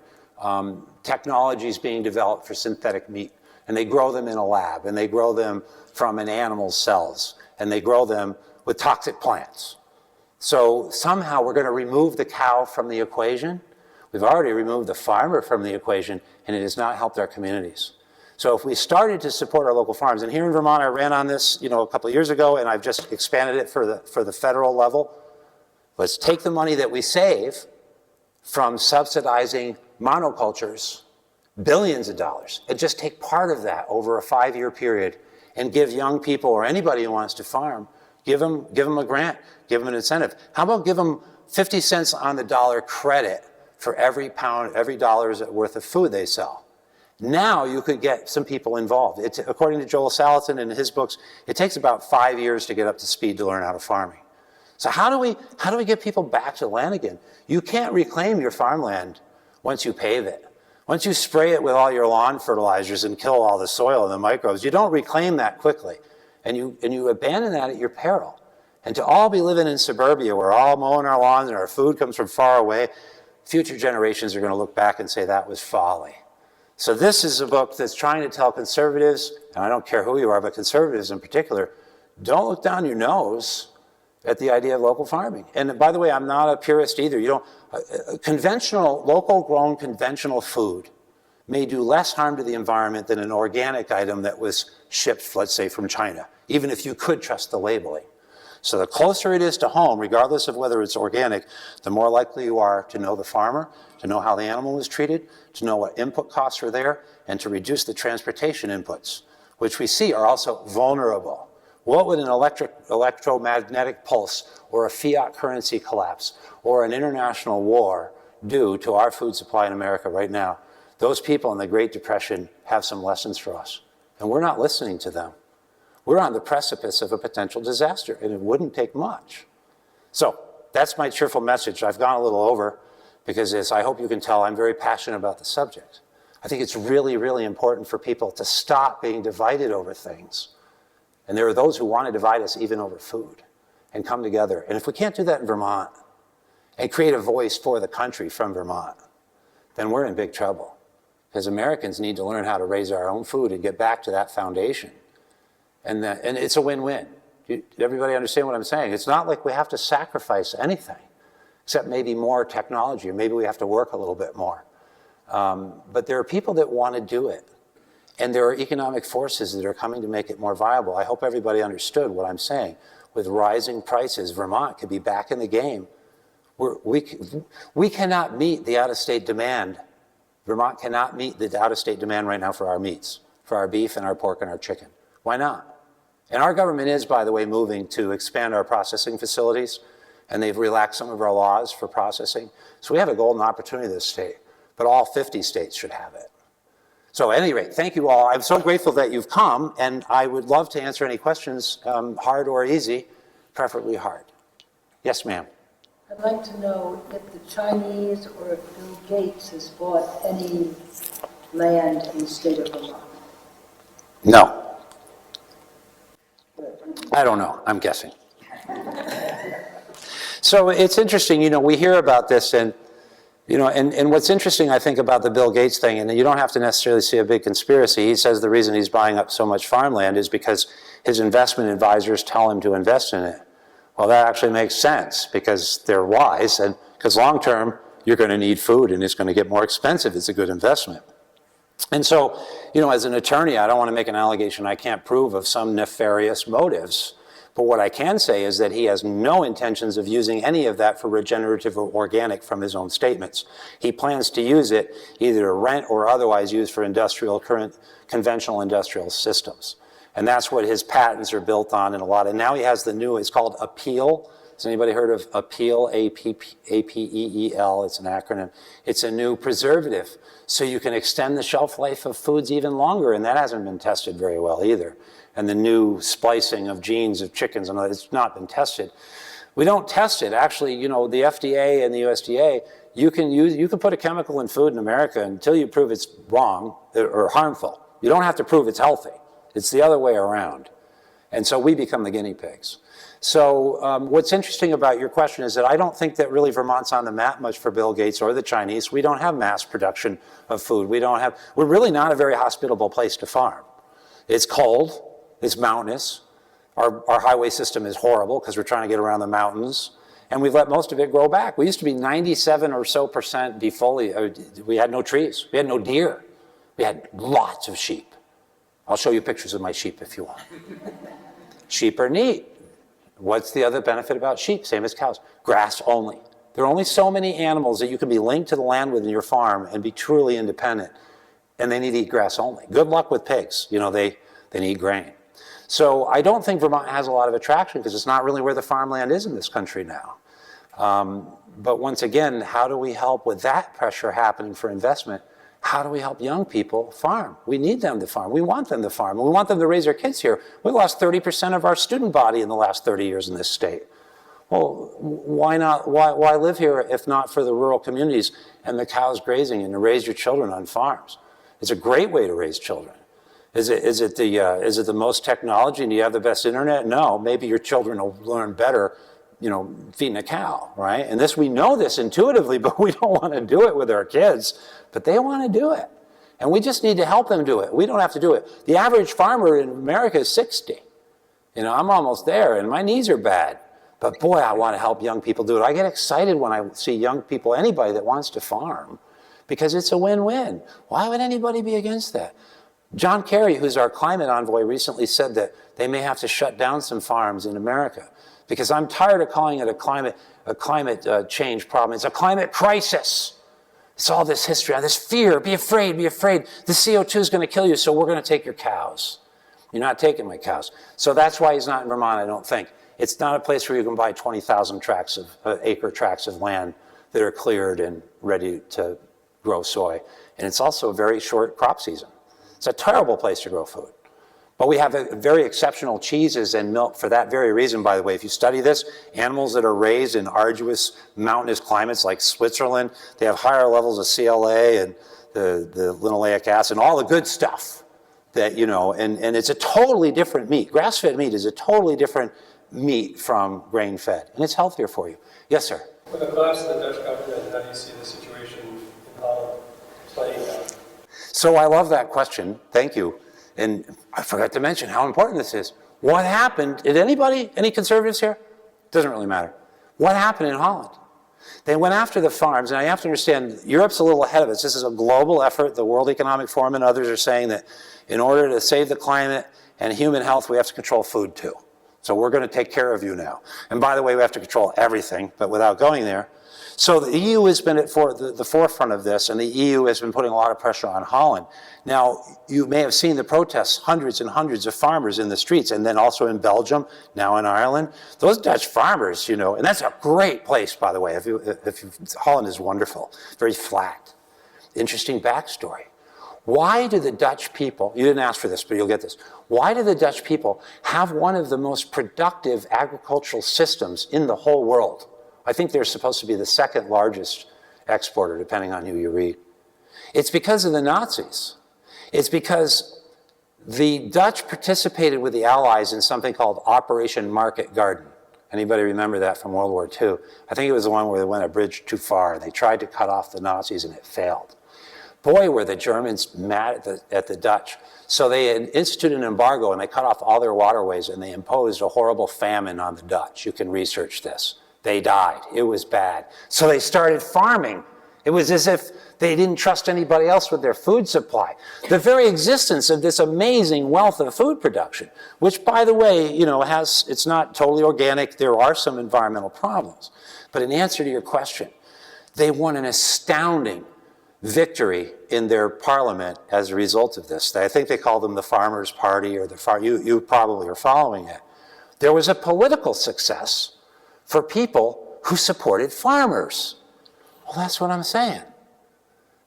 technologies being developed for synthetic meat, and they grow them in a lab, and they grow them from an animal's cells, and they grow them with toxic plants. So somehow we're going to remove the cow from the equation. We've already removed the farmer from the equation, and it has not helped our communities. So if we started to support our local farms, and here in Vermont I ran on this a couple of years ago, and I've just expanded it for the federal level. Let's take the money that we save from subsidizing monocultures, billions of dollars, and just take part of that over a 5-year period and give young people or anybody who wants to farm, give them a grant, give them an incentive. How about give them 50 cents on the dollar credit for every pound, every dollar's worth of food they sell? Now you could get some people involved. According to Joel Salatin in his books, it takes about 5 years to get up to speed to learn how to farming. So how do we get people back to land again? You can't reclaim your farmland once you pave it. Once you spray it with all your lawn fertilizers and kill all the soil and the microbes, you don't reclaim that quickly. And you abandon that at your peril. And to all be living in suburbia, we're all mowing our lawns and our food comes from far away, future generations are going to look back and say that was folly. So this is a book that's trying to tell conservatives, and I don't care who you are, but conservatives in particular, don't look down your nose at the idea of local farming. And by the way, I'm not a purist either. Local grown conventional food may do less harm to the environment than an organic item that was shipped, let's say, from China, even if you could trust the labeling. So the closer it is to home, regardless of whether it's organic, the more likely you are to know the farmer, to know how the animal was treated, to know what input costs are there, and to reduce the transportation inputs, which we see are also vulnerable. What would an electromagnetic pulse or a fiat currency collapse or an international war do to our food supply in America right now? Those people in the Great Depression have some lessons for us, and we're not listening to them. We're on the precipice of a potential disaster, and it wouldn't take much. So that's my cheerful message. I've gone a little over because, as I hope you can tell, I'm very passionate about the subject. I think it's really, really important for people to stop being divided over things. And there are those who want to divide us even over food and come together. And if we can't do that in Vermont and create a voice for the country from Vermont, then we're in big trouble. Because Americans need to learn how to raise our own food and get back to that foundation. And it's a win-win. Everybody understand what I'm saying? It's not like we have to sacrifice anything, except maybe more technology, or maybe we have to work a little bit more. But there are people that want to do it. And there are economic forces that are coming to make it more viable. I hope everybody understood what I'm saying. With rising prices, Vermont could be back in the game. We cannot meet the out-of-state demand. Vermont cannot meet the out-of-state demand right now for our meats, for our beef and our pork and our chicken. Why not? And our government is, by the way, moving to expand our processing facilities, and they've relaxed some of our laws for processing. So we have a golden opportunity in this state, but all 50 states should have it. So at any rate, thank you all. I'm so grateful that you've come, and I would love to answer any questions, hard or easy, preferably hard. Yes, ma'am. I'd like to know if the Chinese or if Bill Gates has bought any land in the state of Vermont. No. I don't know. I'm guessing. So it's interesting, we hear about this, and what's interesting, I think, about the Bill Gates thing, and you don't have to necessarily see a big conspiracy. He says the reason he's buying up so much farmland is because his investment advisors tell him to invest in it. Well, that actually makes sense because they're wise, and because long term, you're going to need food and it's going to get more expensive. It's a good investment. And so, as an attorney, I don't want to make an allegation I can't prove of some nefarious motives. But what I can say is that he has no intentions of using any of that for regenerative or organic from his own statements. He plans to use it either to rent or otherwise use for conventional industrial systems. And that's what his patents are built on and a lot. And now he has the new, it's called APEEL. Has anybody heard of APEEL, A-P-E-E-L? It's an acronym. It's a new preservative. So you can extend the shelf life of foods even longer, and that hasn't been tested very well either. And the new splicing of genes of chickens, and it's not been tested. We don't test it. Actually, the FDA and the USDA, you can put a chemical in food in America until you prove it's wrong or harmful. You don't have to prove it's healthy. It's the other way around. And so we become the guinea pigs. So what's interesting about your question is that I don't think that really Vermont's on the map much for Bill Gates or the Chinese. We don't have mass production of food. We're really not a very hospitable place to farm. It's cold, it's mountainous. Our highway system is horrible because we're trying to get around the mountains. And we've let most of it grow back. We used to be 97 or so percent defoliated. We had no trees. We had no deer. We had lots of sheep. I'll show you pictures of my sheep if you want. Sheep are neat. What's the other benefit about sheep? Same as cows. Grass only. There are only so many animals that you can be linked to the land with in your farm and be truly independent. And they need to eat grass only. Good luck with pigs. They need grain. So I don't think Vermont has a lot of attraction because it's not really where the farmland is in this country now. But once again, how do we help with that pressure happening for investment? How do we help young people farm? We need them to farm. We want them to farm. We want them to raise their kids here. We lost 30% of our student body in the last 30 years in this state. Well, why not? Why live here if not for the rural communities and the cows grazing and to raise your children on farms? It's a great way to raise children. Is it the most technology and do you have the best internet? No, maybe your children will learn better, feeding a cow, right? And we know this intuitively, but we don't want to do it with our kids. But they want to do it. And we just need to help them do it. We don't have to do it. The average farmer in America is 60. I'm almost there, and my knees are bad. But boy, I want to help young people do it. I get excited when I see young people, anybody that wants to farm, because it's a win-win. Why would anybody be against that? John Kerry, who's our climate envoy, recently said that they may have to shut down some farms in America because I'm tired of calling it a climate change problem. It's a climate crisis. It's all this history, this fear, be afraid, be afraid. The CO2 is going to kill you, so we're going to take your cows. You're not taking my cows. So that's why he's not in Vermont, I don't think. It's not a place where you can buy 20,000 acre tracts of land that are cleared and ready to grow soy. And it's also a very short crop season. It's a terrible place to grow food. But we have very exceptional cheeses and milk for that very reason, by the way. If you study this, animals that are raised in arduous mountainous climates like Switzerland, they have higher levels of CLA and the linoleic acid and all the good stuff that, and it's a totally different meat. Grass-fed meat is a totally different meat from grain-fed, and it's healthier for you. Yes, sir? With the collapse of the Dutch government, how do you see the situation in Holland playing out? So I love that question. Thank you. And I forgot to mention how important this is. What happened? Did anybody, any conservatives here? Doesn't really matter. What happened in Holland? They went after the farms, and I have to understand, Europe's a little ahead of us. This is a global effort. The World Economic Forum and others are saying that in order to save the climate and human health, we have to control food too. So we're going to take care of you now. And by the way, we have to control everything, but without going there. So the EU has been at the forefront of this, and the EU has been putting a lot of pressure on Holland. Now, you may have seen the protests, hundreds and hundreds of farmers in the streets, and then also in Belgium, now in Ireland. Those Dutch farmers, you know, and that's a great place, by the way. Holland is wonderful, very flat. Interesting backstory. Why do the Dutch people, you didn't ask for this, but you'll get this. Why do the Dutch people have one of the most productive agricultural systems in the whole world? I think they're supposed to be the second largest exporter, depending on who you read. It's because of the Nazis. It's because the Dutch participated with the Allies in something called Operation Market Garden. Anybody remember that from World War II? I think it was the one where they went a bridge too far. They tried to cut off the Nazis and it failed. Boy, were the Germans mad at the Dutch. So they instituted an embargo and they cut off all their waterways and they imposed a horrible famine on the Dutch. You can research this. They died. It was bad. So they started farming. It was as if they didn't trust anybody else with their food supply. The very existence of this amazing wealth of food production, which, by the way, you know, it's not totally organic. There are some environmental problems. But in answer to your question, they won an astounding victory in their parliament as a result of this. I think they call them the Farmers' Party, or you probably are following it. There was a political success for people who supported farmers. Well, that's what I'm saying.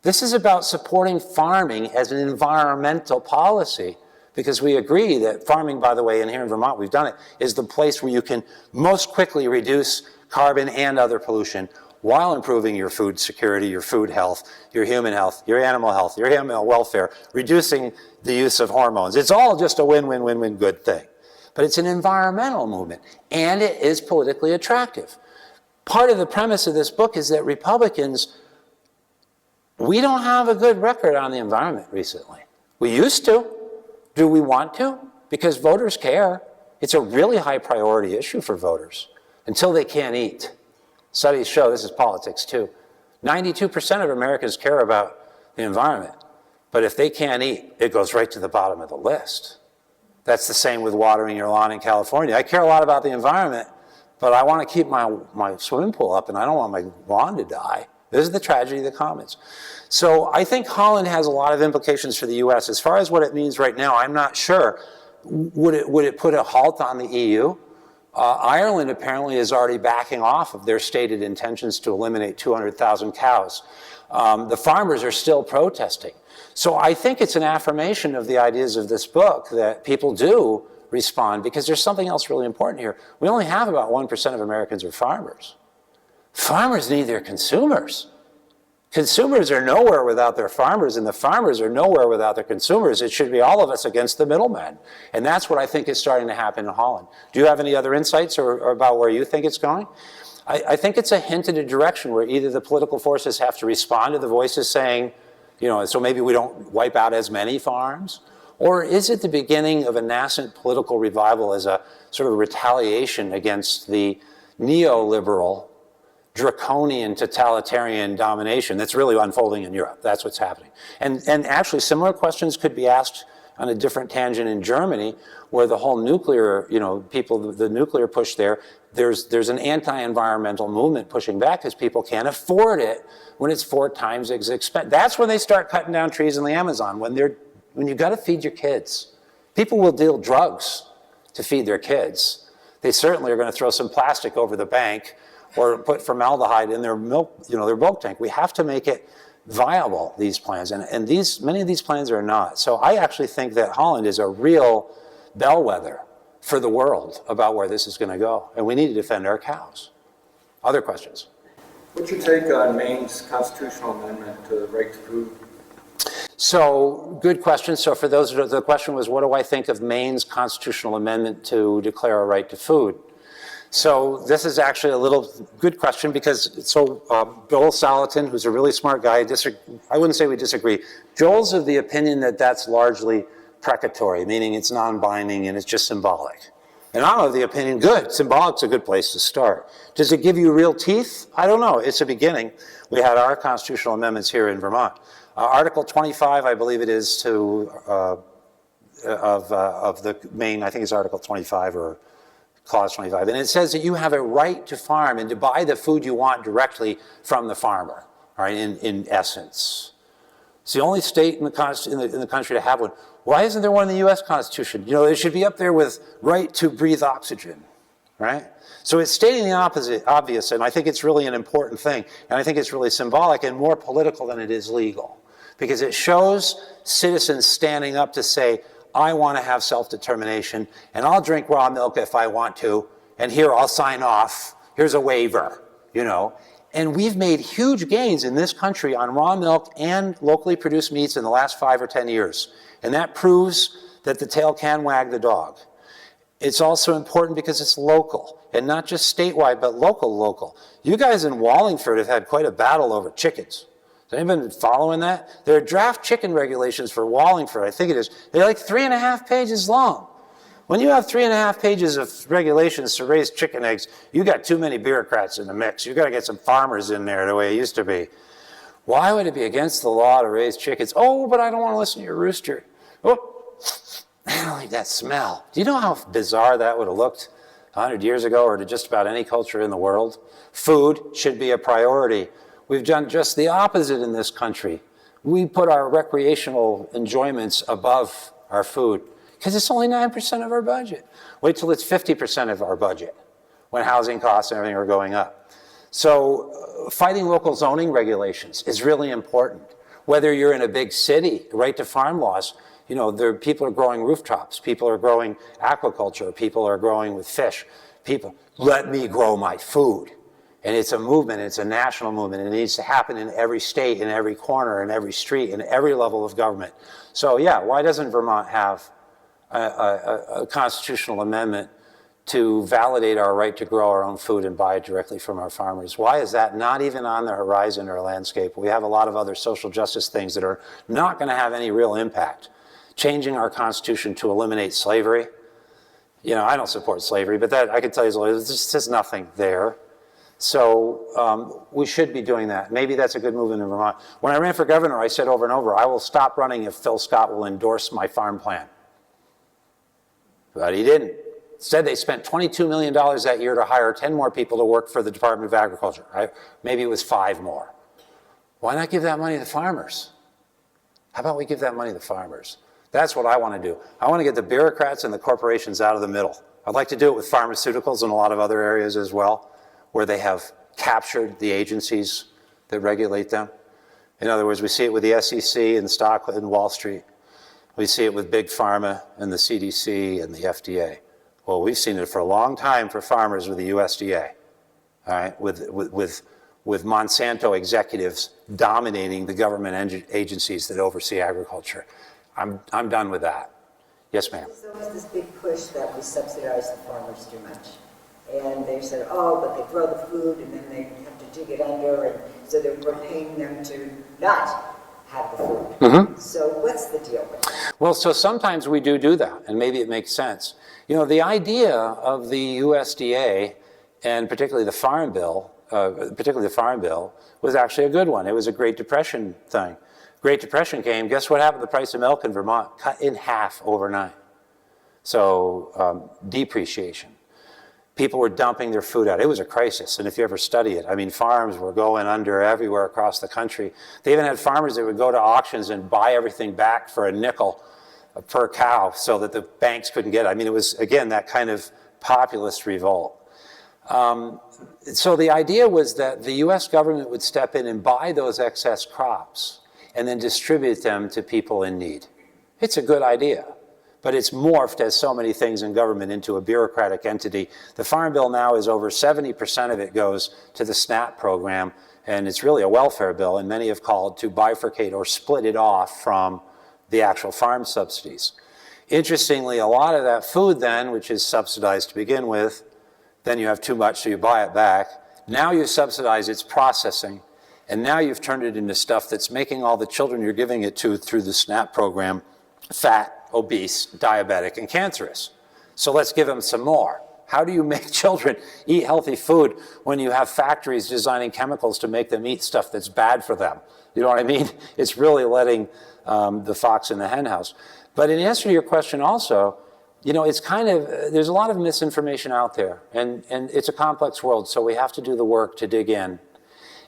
This is about supporting farming as an environmental policy, because we agree that farming, by the way, and here in Vermont we've done it, is the place where you can most quickly reduce carbon and other pollution while improving your food security, your food health, your human health, your animal health, your animal welfare, reducing the use of hormones. It's all just a win-win-win-win good thing. But it's an environmental movement, and it is politically attractive. Part of the premise of this book is that Republicans, we don't have a good record on the environment recently. We used to. Do we want to? Because voters care. It's a really high priority issue for voters until they can't eat. Studies show, this is politics too, 92% of Americans care about the environment. But if they can't eat, it goes right to the bottom of the list. That's the same with watering your lawn in California. I care a lot about the environment, but I want to keep my swimming pool up and I don't want my lawn to die. This is the tragedy of the commons. So I think Holland has a lot of implications for the US. As far as what it means right now, I'm not sure. Would it put a halt on the EU? Ireland apparently is already backing off of their stated intentions to eliminate 200,000 cows. The farmers are still protesting. So I think it's an affirmation of the ideas of this book that people do respond, because there's something else really important here. We only have about 1% of Americans are farmers. Farmers need their consumers. Consumers are nowhere without their farmers, and the farmers are nowhere without their consumers. It should be all of us against the middlemen. And that's what I think is starting to happen in Holland. Do you have any other insights or about where you think it's going? I think it's a hint in a direction where either the political forces have to respond to the voices saying, you know, so maybe we don't wipe out as many farms? Or is it the beginning of a nascent political revival as a sort of retaliation against the neoliberal, draconian, totalitarian domination that's really unfolding in Europe? That's what's happening. And actually similar questions could be asked on a different tangent in Germany, where the whole nuclear, you know, the nuclear push there, there's an anti-environmental movement pushing back because people can't afford it when it's 4 times as expensive. That's when they start cutting down trees in the Amazon, when you've got to feed your kids. People will deal drugs to feed their kids. They certainly are going to throw some plastic over the bank or put formaldehyde in their milk, you know, their milk tank. We have to make it viable, these plans, and many of these plans are not. So I actually think that Holland is a real bellwether for the world about where this is going to go, and we need to defend our cows. Other questions? What's your take on Maine's constitutional amendment to the right to food? So, good question. So for those, the question was, what do I think of Maine's constitutional amendment to declare a right to food? So this is actually a little good question, because Joel Salatin, who's a really smart guy, I wouldn't say we disagree. Joel's of the opinion that that's largely precatory, meaning it's non-binding and it's just symbolic. And I'm of the opinion, good, symbolic's a good place to start. Does it give you real teeth? I don't know, it's a beginning. We had our constitutional amendments here in Vermont. Article 25, I believe it is, of the main, I think it's Article 25 or Clause 25, and it says that you have a right to farm and to buy the food you want directly from the farmer, all right, in essence. It's the only state in the country to have one. Why isn't there one in the U.S. Constitution? You know, it should be up there with right to breathe oxygen, right? So it's stating the obvious, and I think it's really an important thing, and I think it's really symbolic and more political than it is legal, because it shows citizens standing up to say, I want to have self-determination, and I'll drink raw milk if I want to, and here I'll sign off, here's a waiver, you know. And we've made huge gains in this country on raw milk and locally produced meats in the last 5 or 10 years. And that proves that the tail can wag the dog. It's also important because it's local, and not just statewide, but local. You guys in Wallingford have had quite a battle over chickens. Has anyone been following that? There are draft chicken regulations for Wallingford, I think it is. They're like 3.5 pages long. When you have 3.5 pages of regulations to raise chicken eggs, you got too many bureaucrats in the mix. You got to get some farmers in there the way it used to be. Why would it be against the law to raise chickens? Oh, but I don't want to listen to your rooster. Oh, I don't like that smell. Do you know how bizarre that would have looked 100 years ago or to just about any culture in the world? Food should be a priority. We've done just the opposite in this country. We put our recreational enjoyments above our food because it's only 9% of our budget. Wait till it's 50% of our budget when housing costs and everything are going up. So fighting local zoning regulations is really important. Whether you're in a big city, right to farm laws, you know, people are growing rooftops, people are growing aquaculture, people are growing with fish. People, let me grow my food. And it's a movement, it's a national movement. It needs to happen in every state, in every corner, in every street, in every level of government. So yeah, why doesn't Vermont have a constitutional amendment to validate our right to grow our own food and buy it directly from our farmers? Why is that not even on the horizon or landscape? We have a lot of other social justice things that are not going to have any real impact. Changing our constitution to eliminate slavery. You know, I don't support slavery, but that I can tell you there's just nothing there. So we should be doing that. Maybe that's a good movement in Vermont. When I ran for governor, I said over and over, I will stop running if Phil Scott will endorse my farm plan. But he didn't. Instead, they spent $22 million that year to hire 10 more people to work for the Department of Agriculture. Right? Maybe it was 5 more. Why not give that money to farmers? How about we give that money to farmers? That's what I want to do. I want to get the bureaucrats and the corporations out of the middle. I'd like to do it with pharmaceuticals and a lot of other areas as well, where they have captured the agencies that regulate them. In other words, we see it with the SEC and stock and Wall Street. We see it with Big Pharma and the CDC and the FDA. Well, we've seen it for a long time for farmers with the USDA, all right, with Monsanto executives dominating the government agencies that oversee agriculture. I'm done with that. Yes, ma'am. There was this big push that we subsidize the farmers too much. And they said, oh, but they grow the food and then they have to dig it under, and so we're paying them to not have the food. Mm-hmm. So what's the deal with that? Well, so sometimes we do that, and maybe it makes sense. You know, the idea of the USDA, and particularly the Farm Bill, was actually a good one. It was a Great Depression thing. Great Depression came, guess what happened to the price of milk in Vermont? Cut in half overnight. So depreciation. People were dumping their food out. It was a crisis, and if you ever study it, I mean, farms were going under everywhere across the country. They even had farmers that would go to auctions and buy everything back for a nickel per cow so that the banks couldn't get it. I mean, it was, again, that kind of populist revolt. So the idea was that the U.S. government would step in and buy those excess crops and then distribute them to people in need. It's a good idea. But it's morphed, as so many things in government, into a bureaucratic entity. The Farm Bill now is over 70% of it goes to the SNAP program, and it's really a welfare bill, and many have called to bifurcate or split it off from the actual farm subsidies. Interestingly, a lot of that food then, which is subsidized to begin with, then you have too much, so you buy it back. Now you subsidize its processing, and now you've turned it into stuff that's making all the children you're giving it to through the SNAP program fat obese, diabetic, and cancerous. So let's give them some more. How do you make children eat healthy food when you have factories designing chemicals to make them eat stuff that's bad for them? You know what I mean? It's really letting the fox in the hen house. But in answer to your question also, you know, it's kind of, there's a lot of misinformation out there, and it's a complex world, so we have to do the work to dig in.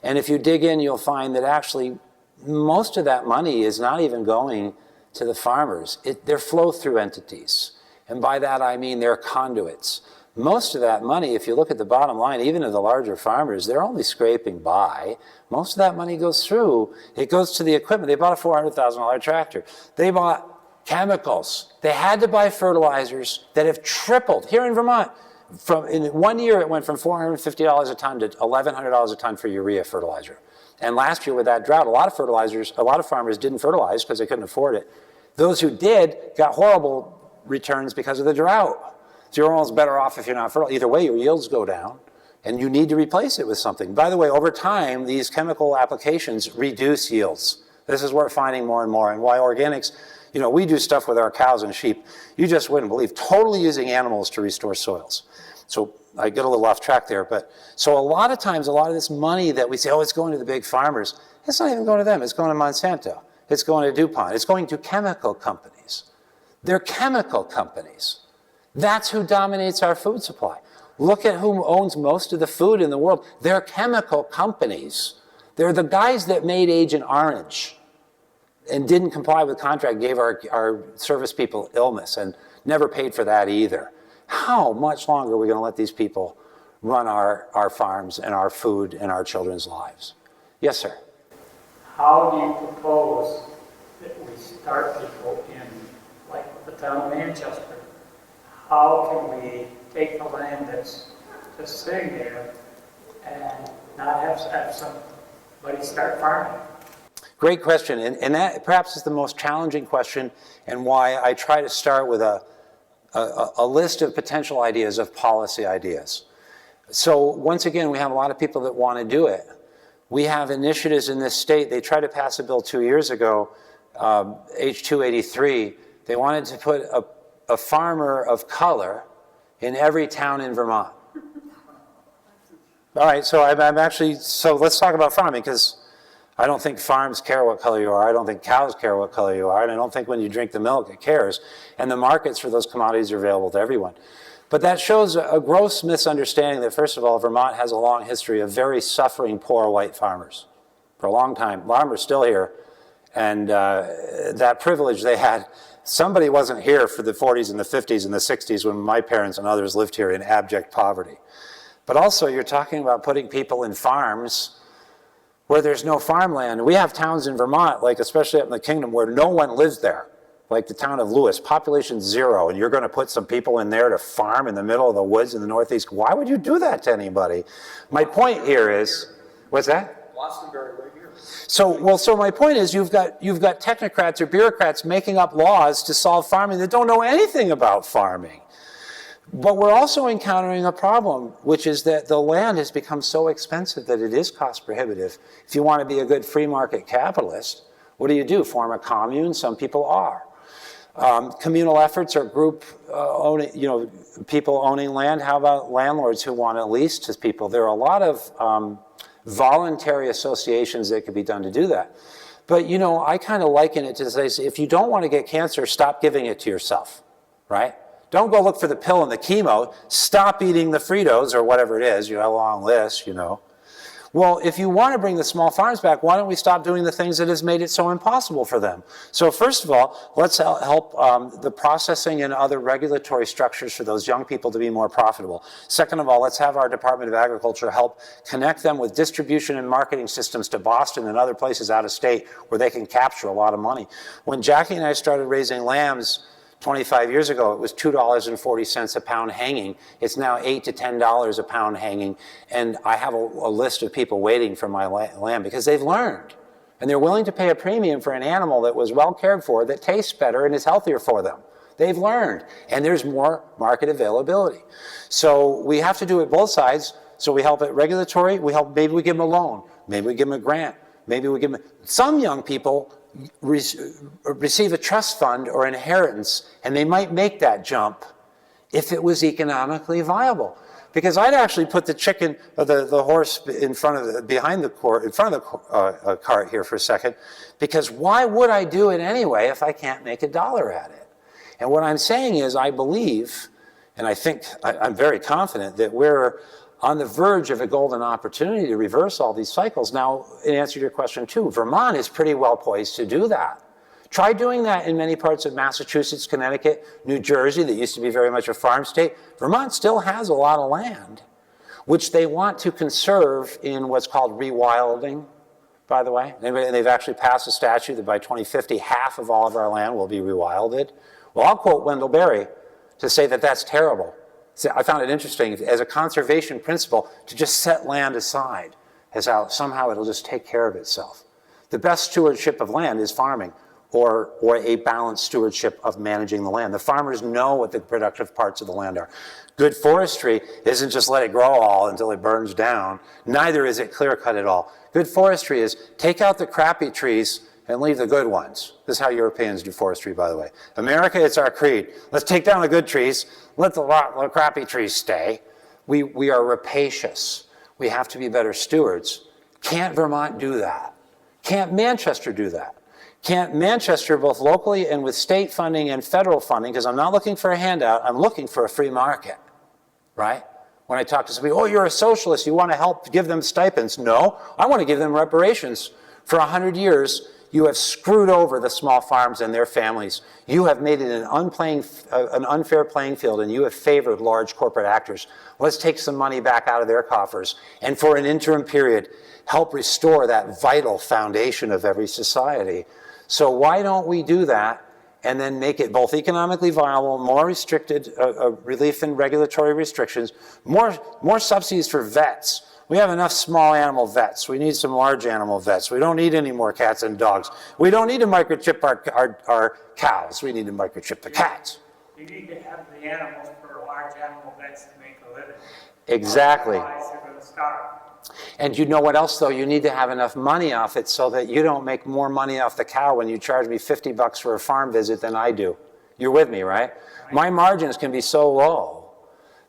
And if you dig in, you'll find that actually most of that money is not even going to the farmers. They're flow-through entities. And by that I mean they're conduits. Most of that money, if you look at the bottom line, even of the larger farmers, they're only scraping by. Most of that money goes through. It goes to the equipment. They bought a $400,000 tractor. They bought chemicals. They had to buy fertilizers that have tripled. Here in Vermont, in 1 year it went from $450 a ton to $1,100 a ton for urea fertilizer. And last year with that drought, a lot of farmers didn't fertilize because they couldn't afford it. Those who did got horrible returns because of the drought. So you're almost better off if you're not fertile. Either way, your yields go down, and you need to replace it with something. By the way, over time, these chemical applications reduce yields. This is what we're finding more and more, and why organics, you know, we do stuff with our cows and sheep. You just wouldn't believe, totally using animals to restore soils. So I get a little off track there, but so a lot of times, a lot of this money that we say, oh, it's going to the big farmers, it's not even going to them. It's going to Monsanto. It's going to DuPont. It's going to chemical companies. They're chemical companies. That's who dominates our food supply. Look at who owns most of the food in the world. They're chemical companies. They're the guys that made Agent Orange and didn't comply with contract, gave our service people illness and never paid for that either. How much longer are we going to let these people run our farms and our food and our children's lives? Yes, sir. How do you propose that we start people in, like the town of Manchester? How can we take the land that's just sitting there and not have somebody start farming? Great question, and that perhaps is the most challenging question, and why I try to start with a list of potential ideas, of policy ideas. So once again, we have a lot of people that want to do it. We have initiatives in this state. They tried to pass a bill 2 years ago, H283. They wanted to put a farmer of color in every town in Vermont. All right, so so let's talk about farming, because I don't think farms care what color you are. I don't think cows care what color you are. And I don't think when you drink the milk it cares. And the markets for those commodities are available to everyone. But that shows a gross misunderstanding that, first of all, Vermont has a long history of very suffering, poor white farmers. For a long time. A lot of them are still here. And that privilege they had, somebody wasn't here for the 40s and the 50s and the 60s when my parents and others lived here in abject poverty. But also, you're talking about putting people in farms where there's no farmland. We have towns in Vermont, like especially up in the kingdom, where no one lives there. Like the town of Lewis, population 0, and you're going to put some people in there to farm in the middle of the woods in the Northeast. Why would you do that to anybody? My point here is, what's that? Glastonbury right here. So my point is, you've got technocrats or bureaucrats making up laws to solve farming that don't know anything about farming. But we're also encountering a problem, which is that the land has become so expensive that it is cost prohibitive. If you want to be a good free market capitalist, what do? Form a commune? Some people are. Communal efforts or group owning, people owning land. How about landlords who want to lease to people? There are a lot of voluntary associations that could be done to do that. But, I kind of liken it to say, if you don't want to get cancer, stop giving it to yourself, right? Don't go look for the pill and the chemo. Stop eating the Fritos or whatever it is. You have a long list, Well, if you want to bring the small farms back, why don't we stop doing the things that has made it so impossible for them? So first of all, let's help the processing and other regulatory structures for those young people to be more profitable. Second of all, let's have our Department of Agriculture help connect them with distribution and marketing systems to Boston and other places out of state where they can capture a lot of money. When Jackie and I started raising lambs 25 years ago, it was $2.40 a pound hanging. It's now $8 to $10 a pound hanging. And I have a list of people waiting for my lamb because they've learned. And they're willing to pay a premium for an animal that was well cared for, that tastes better and is healthier for them. They've learned. And there's more market availability. So we have to do it both sides. So we help at regulatory, maybe we give them a loan, maybe we give them a grant, maybe we give them, some young people receive a trust fund or inheritance, and they might make that jump if it was economically viable. Because I'd actually put the chicken, or the horse in front of the, behind the court, in front of the cart here for a second, because why would I do it anyway if I can't make $1 at it? And what I'm saying is I believe, and I think, I'm very confident that we're on the verge of a golden opportunity to reverse all these cycles. Now, in answer to your question too, Vermont is pretty well poised to do that. Try doing that in many parts of Massachusetts, Connecticut, New Jersey, that used to be very much a farm state. Vermont still has a lot of land, which they want to conserve in what's called rewilding, by the way. And they've actually passed a statute that by 2050, half of all of our land will be rewilded. Well, I'll quote Wendell Berry to say that that's terrible. I found it interesting as a conservation principle to just set land aside as how somehow it'll just take care of itself. The best stewardship of land is farming, or a balanced stewardship of managing the land. The farmers know what the productive parts of the land are. Good forestry isn't just let it grow all until it burns down. Neither is it clear cut at all. Good forestry is take out the crappy trees and leave the good ones. This is how Europeans do forestry, by the way. America, it's our creed. Let's take down the good trees, let the crappy trees stay. We are rapacious. We have to be better stewards. Can't Vermont do that? Can't Manchester do that? Can't Manchester, both locally and with state funding and federal funding, because I'm not looking for a handout, I'm looking for a free market, right? When I talk to somebody, oh, you're a socialist, you want to help give them stipends. No, I want to give them reparations. For 100 years, you have screwed over the small farms and their families. You have made it an unfair playing field, and you have favored large corporate actors. Let's take some money back out of their coffers, and for an interim period, help restore that vital foundation of every society. So why don't we do that and then make it both economically viable, more restricted, relief in regulatory restrictions, more subsidies for vets. We have enough small animal vets. We need some large animal vets. We don't need any more cats and dogs. We don't need to microchip our cows. We need to microchip the cats. You need to have the animals for large animal vets to make a living. Exactly. Otherwise, they're going to starve. And you know what else, though? You need to have enough money off it so that you don't make more money off the cow when you charge me $50 for a farm visit than I do. You're with me, right? My margins can be so low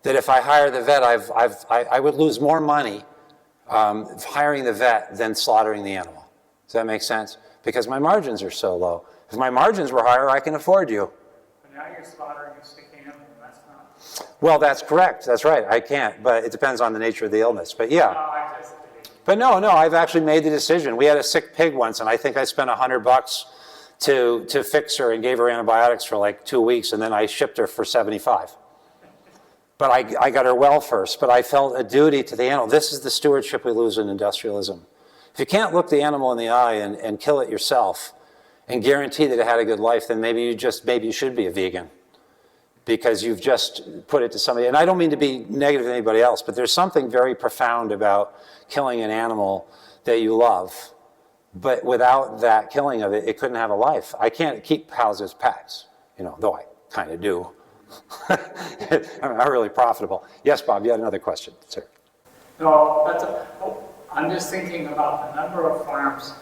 that if I hire the vet, I would lose more money hiring the vet than slaughtering the animal. Does that make sense? Because my margins are so low. If my margins were higher, I can afford you. But now you're slaughtering a sick animal. That's not. Well, that's correct. That's right. I can't, but it depends on the nature of the illness. But yeah. No, I just did. But no, I've actually made the decision. We had a sick pig once, and I think I spent $100 to fix her and gave her antibiotics for like 2 weeks, and then I shipped her for $75. But I got her well first, but I felt a duty to the animal. This is the stewardship we lose in industrialism. If you can't look the animal in the eye and kill it yourself and guarantee that it had a good life, then maybe you should be a vegan, because you've just put it to somebody. And I don't mean to be negative to anybody else, but there's something very profound about killing an animal that you love. But without that killing of it, it couldn't have a life. I can't keep cows as pets, though I kind of do. Are really profitable. Yes, Bob, you had another question, sir. No, I'm just thinking about the number of farms,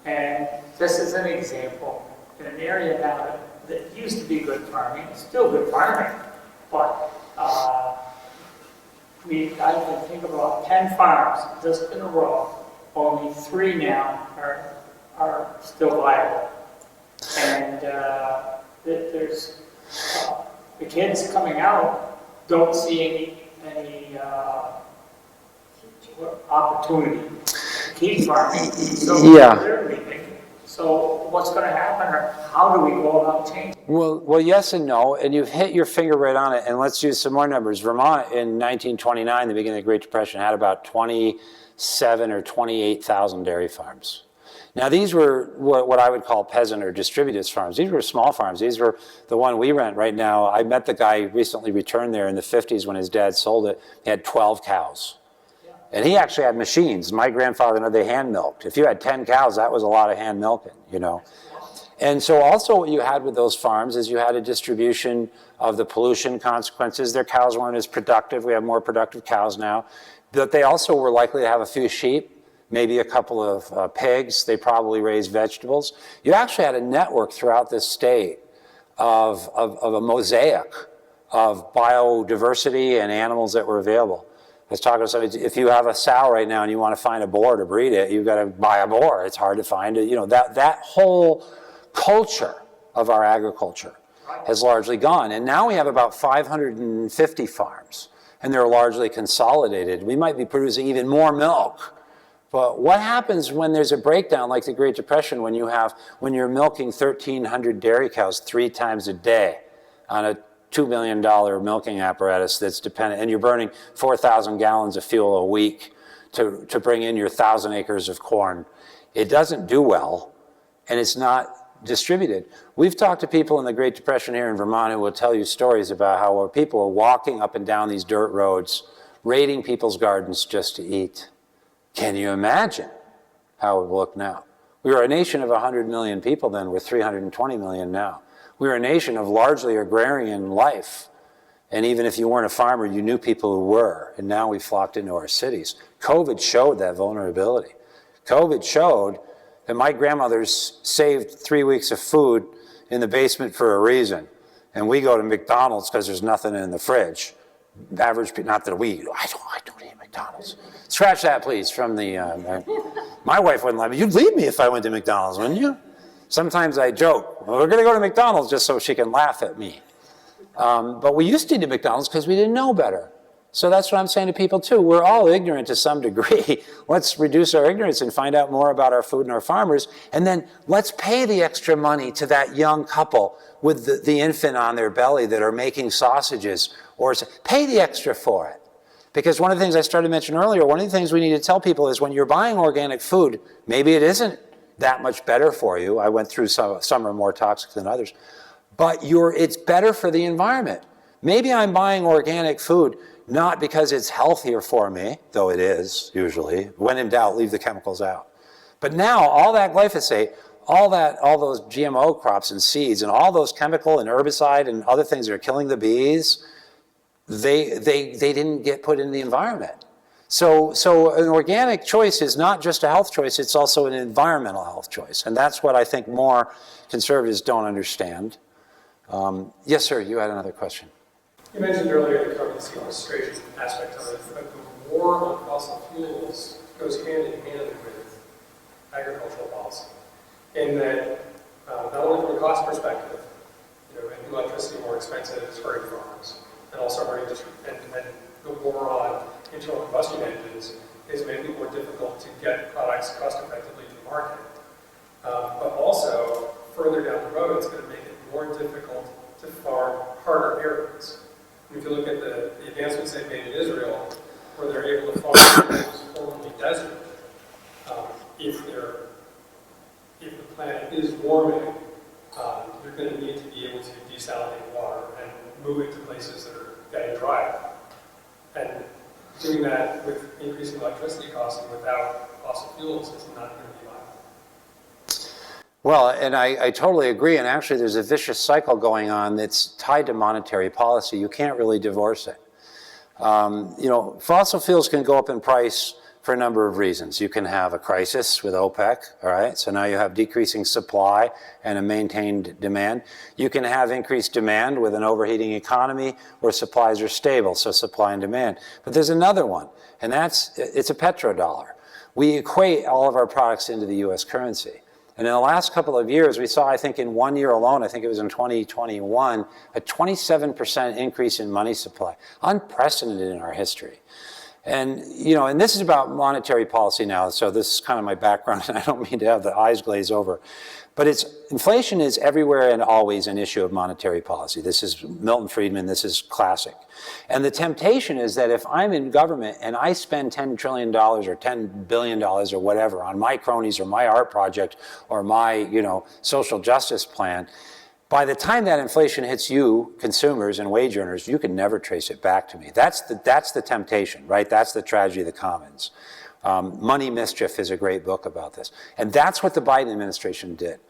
and this is an example in an area now that used to be good farming. It's still good farming, but I can think about 10 farms just in a row. Only 3 now are still viable, and there's the kids coming out don't see any opportunity to keep farming. So Yeah. they're leaving. So what's going to happen, or how do we go about changing? Well, yes and no, and you've hit your finger right on it, and let's use some more numbers. Vermont in 1929, the beginning of the Great Depression, had about 27 or 28,000 dairy farms. Now, these were what I would call peasant or distributist farms. These were small farms. These were the one we rent right now. I met the guy who recently returned there in the 50s when his dad sold it. He had 12 cows. And he actually had machines. My grandfather, they hand milked. If you had 10 cows, that was a lot of hand milking, And so also what you had with those farms is you had a distribution of the pollution consequences. Their cows weren't as productive. We have more productive cows now. But they also were likely to have a few sheep, maybe a couple of pigs. They probably raised vegetables. You actually had a network throughout this state of a mosaic of biodiversity and animals that were available. I was talking to somebody, if you have a sow right now and you want to find a boar to breed it, you've got to buy a boar. It's hard to find it. You know, that whole culture of our agriculture has largely gone. And now we have about 550 farms, and they're largely consolidated. We might be producing even more milk. But what happens when there's a breakdown like the Great Depression, when you're milking 1,300 dairy cows 3 times a day on a $2 million milking apparatus that's dependent, and you're burning 4,000 gallons of fuel a week to bring in your 1,000 acres of corn? It doesn't do well, and it's not distributed. We've talked to people in the Great Depression here in Vermont who will tell you stories about how people are walking up and down these dirt roads, raiding people's gardens just to eat. Can you imagine how it would look now? We were a nation of 100 million people then. We're 320 million now. We were a nation of largely agrarian life. And even if you weren't a farmer, you knew people who were. And now we flocked into our cities. COVID showed that vulnerability. COVID showed that my grandmother's saved 3 weeks of food in the basement for a reason. And we go to McDonald's because there's nothing in the fridge. Average people, not that I don't eat McDonald's. Scratch that, please, from the, my wife wouldn't let me. You'd leave me if I went to McDonald's, wouldn't you? Sometimes I joke, well, we're going to go to McDonald's just so she can laugh at me. But we used to eat at McDonald's because we didn't know better. So that's what I'm saying to people too. We're all ignorant to some degree. Let's reduce our ignorance and find out more about our food and our farmers. And then let's pay the extra money to that young couple with the infant on their belly that are making sausages. Or pay the extra for it. Because one of the things I started to mention earlier, one of the things we need to tell people is when you're buying organic food, maybe it isn't that much better for you. I went through some are more toxic than others. But it's better for the environment. Maybe I'm buying organic food not because it's healthier for me, though it is usually. When in doubt, leave the chemicals out. But now all that glyphosate, all those GMO crops and seeds and all those chemical and herbicide and other things that are killing the bees, they didn't get put in the environment. So an organic choice is not just a health choice, it's also an environmental health choice. And that's what I think more conservatives don't understand. Yes, sir, you had another question. You mentioned earlier the carbon sequestration aspect of it, but the war on fossil fuels goes hand in hand with agricultural policy. In that, not only from a cost perspective, making electricity more expensive is hurting farmers, and also hurting and the war on internal combustion engines is making it more difficult to get products cost effectively to market. But also, further down the road, it's going to make it more difficult to farm harder areas. And if you look at the advancements they've made in Israel, where they're able to farm what was formerly desert, if the planet is warming, you're going to need to be able to desalinate water and move it to places that are getting dry. And doing that with increasing electricity costs and without fossil fuels is not going to be viable. Well, and I totally agree, and actually there's a vicious cycle going on that's tied to monetary policy. You can't really divorce it. Fossil fuels can go up in price for a number of reasons. You can have a crisis with OPEC, all right? So now you have decreasing supply and a maintained demand. You can have increased demand with an overheating economy where supplies are stable, so supply and demand. But there's another one, and it's a petrodollar. We equate all of our products into the US currency. And in the last couple of years, we saw, I think in 1 year alone, I think it was in 2021, a 27% increase in money supply. Unprecedented in our history. And, and this is about monetary policy now, so this is kind of my background, and I don't mean to have the eyes glaze over. But inflation is everywhere and always an issue of monetary policy. This is Milton Friedman, this is classic. And the temptation is that if I'm in government and I spend $10 trillion or $10 billion or whatever on my cronies or my art project or my, social justice plan, by the time that inflation hits you, consumers and wage earners, you can never trace it back to me. That's the temptation, right? That's the tragedy of the commons. Money Mischief is a great book about this. And that's what the Biden administration did.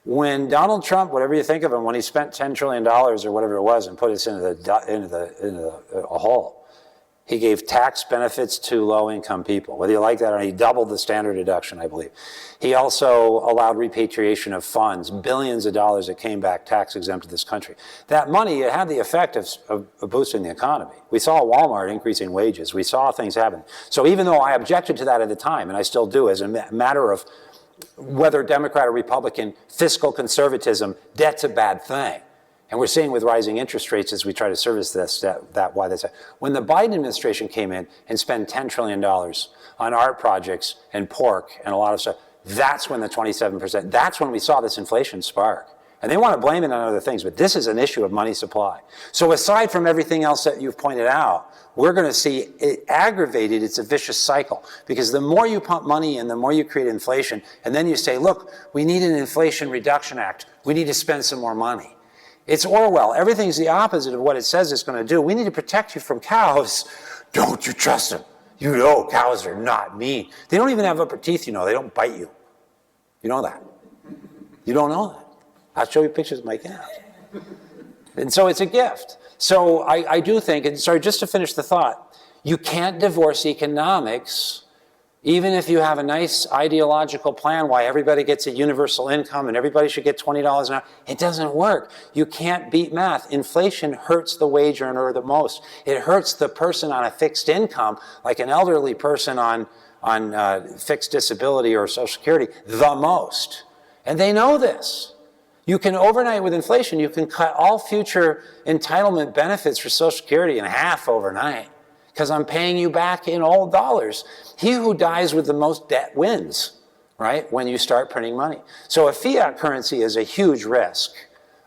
When Donald Trump, whatever you think of him, when he spent $10 trillion or whatever it was and put us into a hole, He gave tax benefits to low-income people, whether you like that or not. He doubled the standard deduction, I believe. He also allowed repatriation of funds, billions of dollars that came back tax-exempt to this country. That money, it had the effect of boosting the economy. We saw Walmart increasing wages. We saw things happen. So even though I objected to that at the time, and I still do, as a matter of whether Democrat or Republican, fiscal conservatism, debt's a bad thing. And we're seeing with rising interest rates as we try to service this, why that's. When the Biden administration came in and spent $10 trillion on art projects and pork and a lot of stuff, that's when the 27%, that's when we saw this inflation spark. And they want to blame it on other things, but this is an issue of money supply. So aside from everything else that you've pointed out, we're going to see it aggravated. It's a vicious cycle. Because the more you pump money in, the more you create inflation. And then you say, look, we need an Inflation Reduction Act. We need to spend some more money. It's Orwell. Everything's the opposite of what it says it's going to do. We need to protect you from cows. Don't you trust them. You know cows are not mean. They don't even have upper teeth, you know. They don't bite you. You know that. You don't know that. I'll show you pictures of my cows. And so it's a gift. So I do think, and sorry, just to finish the thought, you can't divorce economics. Even if you have a nice ideological plan why everybody gets a universal income and everybody should get $20 an hour, it doesn't work. You can't beat math. Inflation hurts the wage earner the most. It hurts the person on a fixed income, like an elderly person on fixed disability or Social Security, the most. And they know this. You can overnight with inflation, you can cut all future entitlement benefits for Social Security in half overnight. Because I'm paying you back in old dollars. He who dies with the most debt wins, right, when you start printing money. So a fiat currency is a huge risk,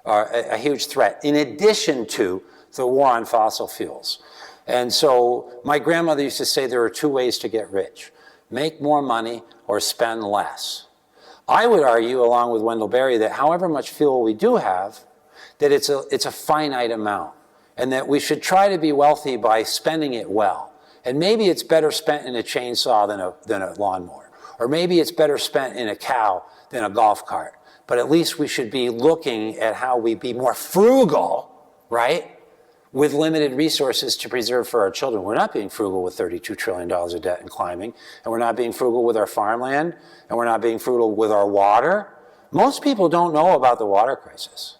a huge threat, in addition to the war on fossil fuels. And so my grandmother used to say there are two ways to get rich. Make more money or spend less. I would argue, along with Wendell Berry, that however much fuel we do have, that it's a finite amount. And that we should try to be wealthy by spending it well. And maybe it's better spent in a chainsaw than a lawnmower. Or maybe it's better spent in a cow than a golf cart. But at least we should be looking at how we be more frugal, right? With limited resources to preserve for our children. We're not being frugal with $32 trillion of debt and climbing. And we're not being frugal with our farmland. And we're not being frugal with our water. Most people don't know about the water crisis.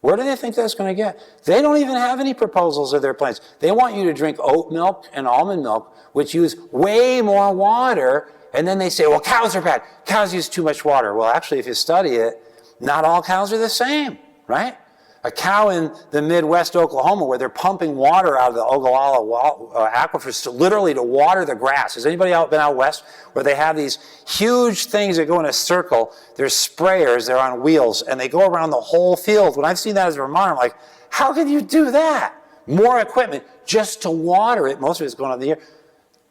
Where do they think that's going to get? They don't even have any proposals of their plans. They want you to drink oat milk and almond milk, which use way more water, and then they say, well, cows are bad. Cows use too much water. Well, actually, if you study it, not all cows are the same, right? A cow in the Midwest Oklahoma, where they're pumping water out of the Ogallala aquifers literally to water the grass. Has anybody been out west where they have these huge things that go in a circle? They're sprayers, they're on wheels, and they go around the whole field. When I've seen that as a Vermonter, I'm like, how can you do that? More equipment just to water it, most of it's going on the air,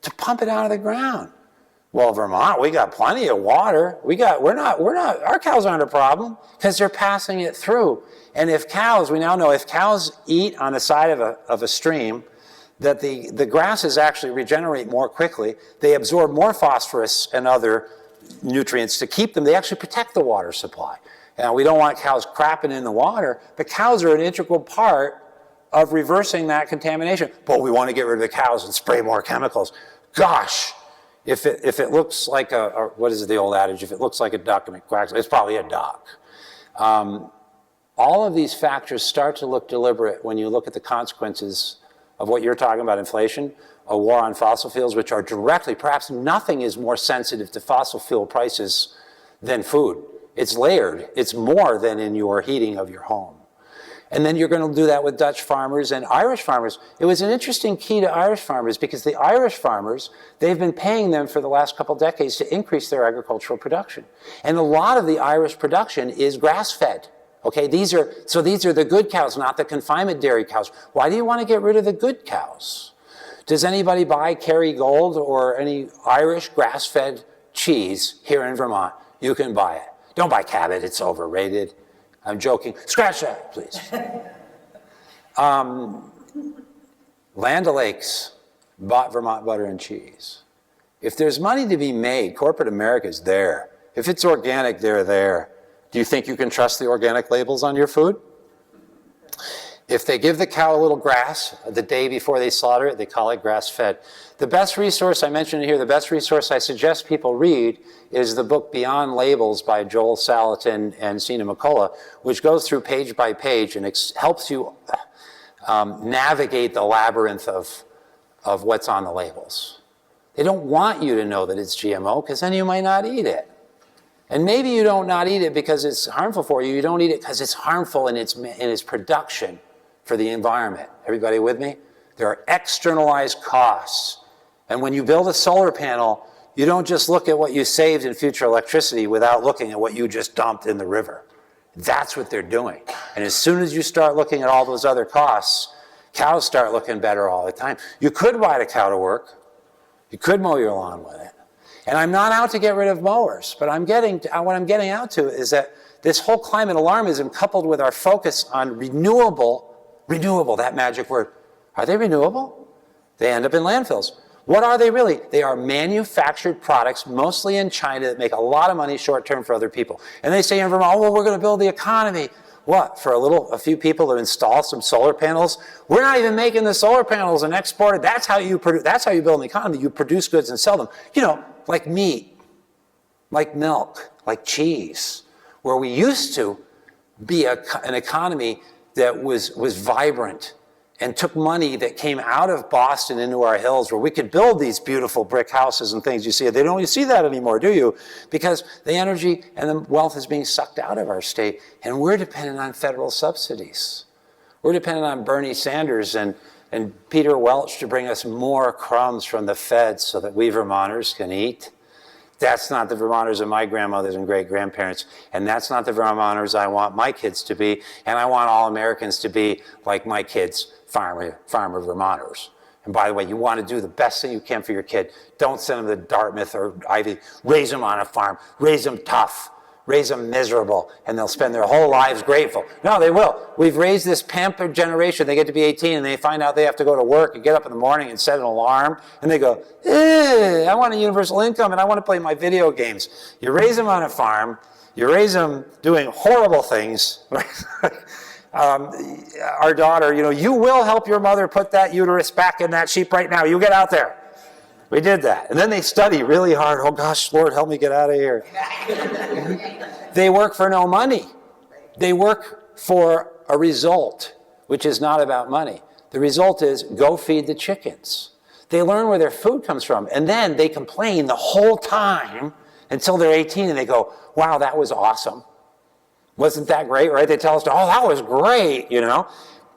to pump it out of the ground. Well, Vermont, we got plenty of water. Our cows aren't a problem because they're passing it through. And if cows, we now know if cows eat on the side of a stream, that the grasses actually regenerate more quickly. They absorb more phosphorus and other nutrients to keep them. They actually protect the water supply. Now, we don't want cows crapping in the water, but cows are an integral part of reversing that contamination. But we want to get rid of the cows and spray more chemicals. Gosh, if it looks like what is the old adage? If it looks like a duck and it quacks, it's probably a duck. All of these factors start to look deliberate when you look at the consequences of what you're talking about, inflation, a war on fossil fuels, which are directly, perhaps nothing is more sensitive to fossil fuel prices than food. It's layered. It's more than in your heating of your home. And then you're going to do that with Dutch farmers and Irish farmers. It was an interesting key to Irish farmers because the Irish farmers, they've been paying them for the last couple decades to increase their agricultural production. And a lot of the Irish production is grass-fed. Okay, these are the good cows, not the confinement dairy cows. Why do you want to get rid of the good cows? Does anybody buy Kerrygold or any Irish grass-fed cheese here in Vermont? You can buy it. Don't buy Cabot, it's overrated. I'm joking. Scratch that, please. Land O'Lakes bought Vermont Butter and Cheese. If there's money to be made, corporate America's there. If it's organic, they're there. Do you think you can trust the organic labels on your food? If they give the cow a little grass the day before they slaughter it, they call it grass-fed. The best resource, I mentioned it here, the best resource I suggest people read is the book Beyond Labels by Joel Salatin and Sina McCullough, which goes through page by page and helps you navigate the labyrinth of what's on the labels. They don't want you to know that it's GMO because then you might not eat it. And maybe you don't not eat it because it's harmful for you. You don't eat it because it's harmful in its production for the environment. Everybody with me? There are externalized costs. And when you build a solar panel, you don't just look at what you saved in future electricity without looking at what you just dumped in the river. That's what they're doing. And as soon as you start looking at all those other costs, cows start looking better all the time. You could ride a cow to work. You could mow your lawn with it. And I'm not out to get rid of mowers, but what I'm getting out to is that this whole climate alarmism coupled with our focus on renewable, that magic word. Are they renewable? They end up in landfills. What are they really? They are manufactured products, mostly in China, that make a lot of money short-term for other people. And they say in Vermont, oh, well, we're going to build the economy. What, for a few people to install some solar panels? We're not even making the solar panels and export it. That's how you build an economy. You produce goods and sell them. You know, like meat, like milk, like cheese, where we used to be an economy that was vibrant and took money that came out of Boston into our hills where we could build these beautiful brick houses and things. You don't see that anymore, do you? Because the energy and the wealth is being sucked out of our state, and we're dependent on federal subsidies. We're dependent on Bernie Sanders and Peter Welch to bring us more crumbs from the feds so that we Vermonters can eat. That's not the Vermonters of my grandmothers and great-grandparents, and that's not the Vermonters I want my kids to be, and I want all Americans to be like my kids, farmer Vermonters. And by the way, you want to do the best thing you can for your kid. Don't send them to Dartmouth or Ivy. Raise them on a farm. Raise them tough. Raise them miserable, and they'll spend their whole lives grateful. No, they will. We've raised this pampered generation. They get to be 18, and they find out they have to go to work and get up in the morning and set an alarm, and they go, I want a universal income, and I want to play my video games. You raise them on a farm. You raise them doing horrible things. Our daughter, you will help your mother put that uterus back in that sheep right now. You get out there. We did that. And then they study really hard. Oh gosh, Lord, help me get out of here. They work for no money. They work for a result, which is not about money. The result is go feed the chickens. They learn where their food comes from. And then they complain the whole time until they're 18 and they go, wow, that was awesome. Wasn't that great, right? They tell us, oh, that was great,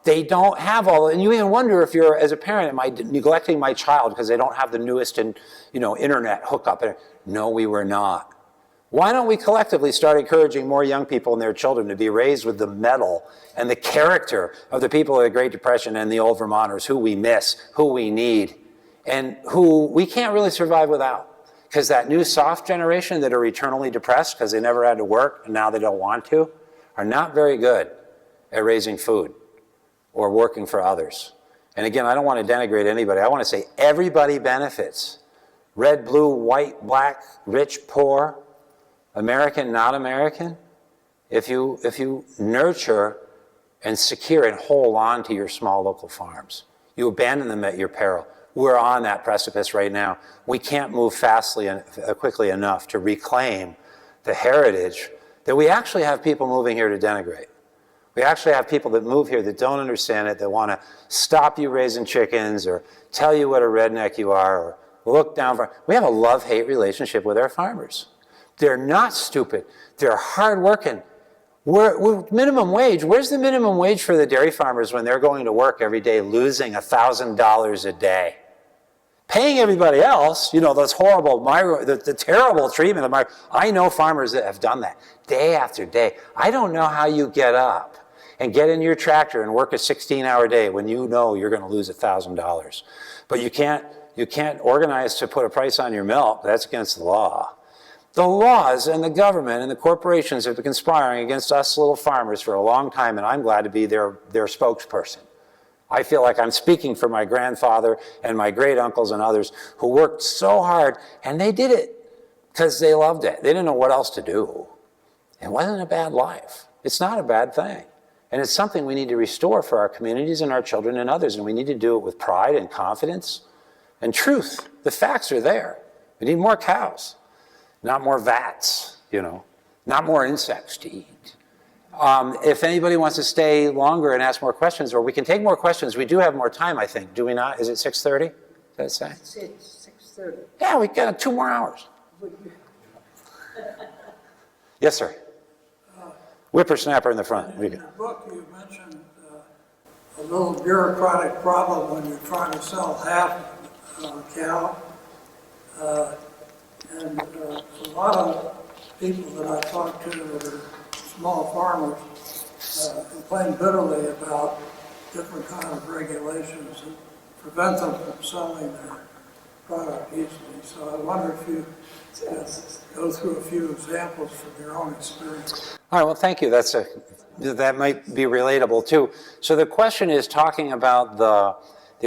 They don't have and you even wonder if you're, as a parent, am I neglecting my child because they don't have the newest internet hookup? No, we were not. Why don't we collectively start encouraging more young people and their children to be raised with the mettle and the character of the people of the Great Depression and the old Vermonters, who we miss, who we need, and who we can't really survive without? Because that new soft generation that are eternally depressed because they never had to work and now they don't want to, are not very good at raising food or working for others. And again, I don't want to denigrate anybody. I want to say everybody benefits. Red, blue, white, black, rich, poor, American, not American. If you nurture and secure and hold on to your small local farms, you abandon them at your peril. We're on that precipice right now. We can't move quickly enough to reclaim the heritage that we actually have people moving here to denigrate. We actually have people that move here that don't understand it, that want to stop you raising chickens or tell you what a redneck you are or look down for. We have a love-hate relationship with our farmers. They're not stupid. They're hardworking. We're minimum wage. Where's the minimum wage for the dairy farmers when they're going to work every day losing $1,000 a day? Paying everybody else, those horrible, the terrible treatment of I know farmers that have done that day after day. I don't know how you get up and get in your tractor and work a 16-hour day when you know you're going to lose $1,000. But you can't organize to put a price on your milk. That's against the law. The laws and the government and the corporations have been conspiring against us little farmers for a long time, and I'm glad to be their spokesperson. I feel like I'm speaking for my grandfather and my great uncles and others who worked so hard, and they did it because they loved it. They didn't know what else to do. It wasn't a bad life. It's not a bad thing. And it's something we need to restore for our communities and our children and others. And we need to do it with pride and confidence and truth. The facts are there. We need more cows, not more vats, you know, not more insects to eat. If anybody wants to stay longer and ask more questions, or we can take more questions, we do have more time, I think. Do we not? Is it 6:30? Does that say? It's 6:30. Yeah, we got 2 more hours. Yes, sir. Whippersnapper in the front. In your book, you mentioned a little bureaucratic problem when you're trying to sell half a cow. And a lot of people that I talk to that are small farmers complain bitterly about different kind of regulations that prevent them from selling their product easily. So I wonder if you go through a few examples from your own experience. All right, well, thank you. That might be relatable too. So the question is talking about the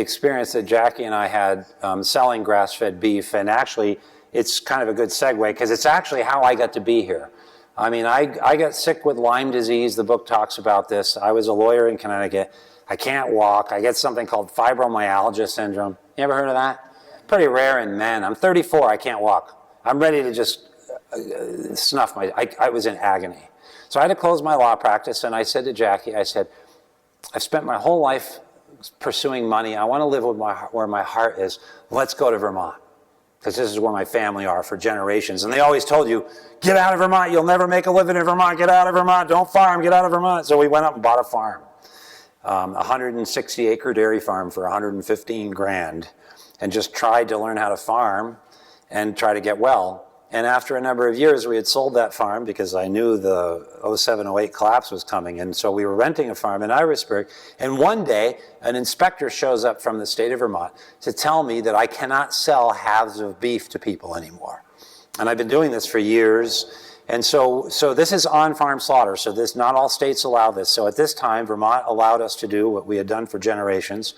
experience that Jackie and I had selling grass-fed beef, and actually it's kind of a good segue because it's actually how I got to be here. I mean, I got sick with Lyme disease. The book talks about this. I was a lawyer in Connecticut. I can't walk. I get something called fibromyalgia syndrome. You ever heard of that? Pretty rare in men. I'm 34. I can't walk. I'm ready to just snuff I was in agony. So I had to close my law practice, and I said to Jackie, I said, I've spent my whole life pursuing money. I want to live with where my heart is. Let's go to Vermont, because this is where my family are for generations. And they always told you, get out of Vermont. You'll never make a living in Vermont. Get out of Vermont. Don't farm. Get out of Vermont. So we went up and bought a farm, a 160-acre dairy farm for 115 grand, and just tried to learn how to farm and try to get well. And after a number of years, we had sold that farm because I knew the 07-08 collapse was coming. And so we were renting a farm in Irisburg. And one day, an inspector shows up from the state of Vermont to tell me that I cannot sell halves of beef to people anymore. And I've been doing this for years. And so this is on-farm slaughter. So not all states allow this. So at this time, Vermont allowed us to do what we had done for generations,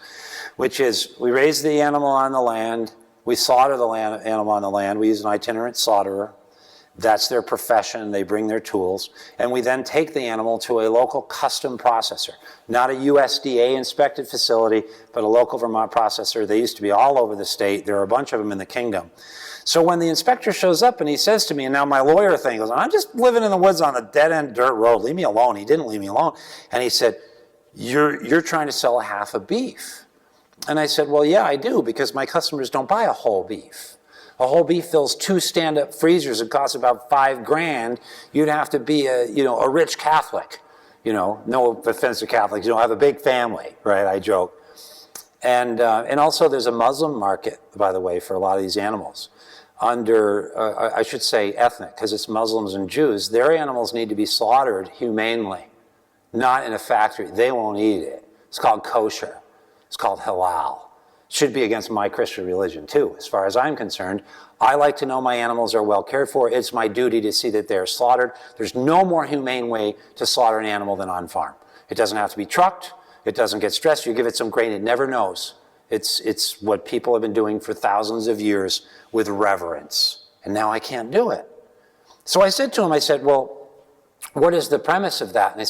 which is we raise the animal on the land. We slaughter the animal on the land. We use an itinerant slaughterer. That's their profession. They bring their tools. And we then take the animal to a local custom processor. Not a USDA-inspected facility, but a local Vermont processor. They used to be all over the state. There are a bunch of them in the kingdom. So when the inspector shows up and he says to me, and now my lawyer thing goes, I'm just living in the woods on a dead-end dirt road. Leave me alone. He didn't leave me alone. And he said, you're trying to sell a half a beef. And I said, well, yeah, I do, because my customers don't buy a whole beef. A whole beef fills 2 stand-up freezers. It costs about $5 grand. You'd have to be a rich Catholic. No offense to Catholics. You don't have a big family, right? I joke. And also there's a Muslim market, by the way, for a lot of these animals. I should say ethnic, because it's Muslims and Jews. Their animals need to be slaughtered humanely, not in a factory. They won't eat it. It's called kosher. It's called halal. Should be against my Christian religion too, as far as I'm concerned. I like to know my animals are well cared for. It's my duty to see that they're slaughtered. There's no more humane way to slaughter an animal than on farm. It doesn't have to be trucked. It doesn't get stressed. You give it some grain, it never knows. It's what people have been doing for thousands of years with reverence. And now I can't do it. So I said to him, I said, well, what is the premise of that? And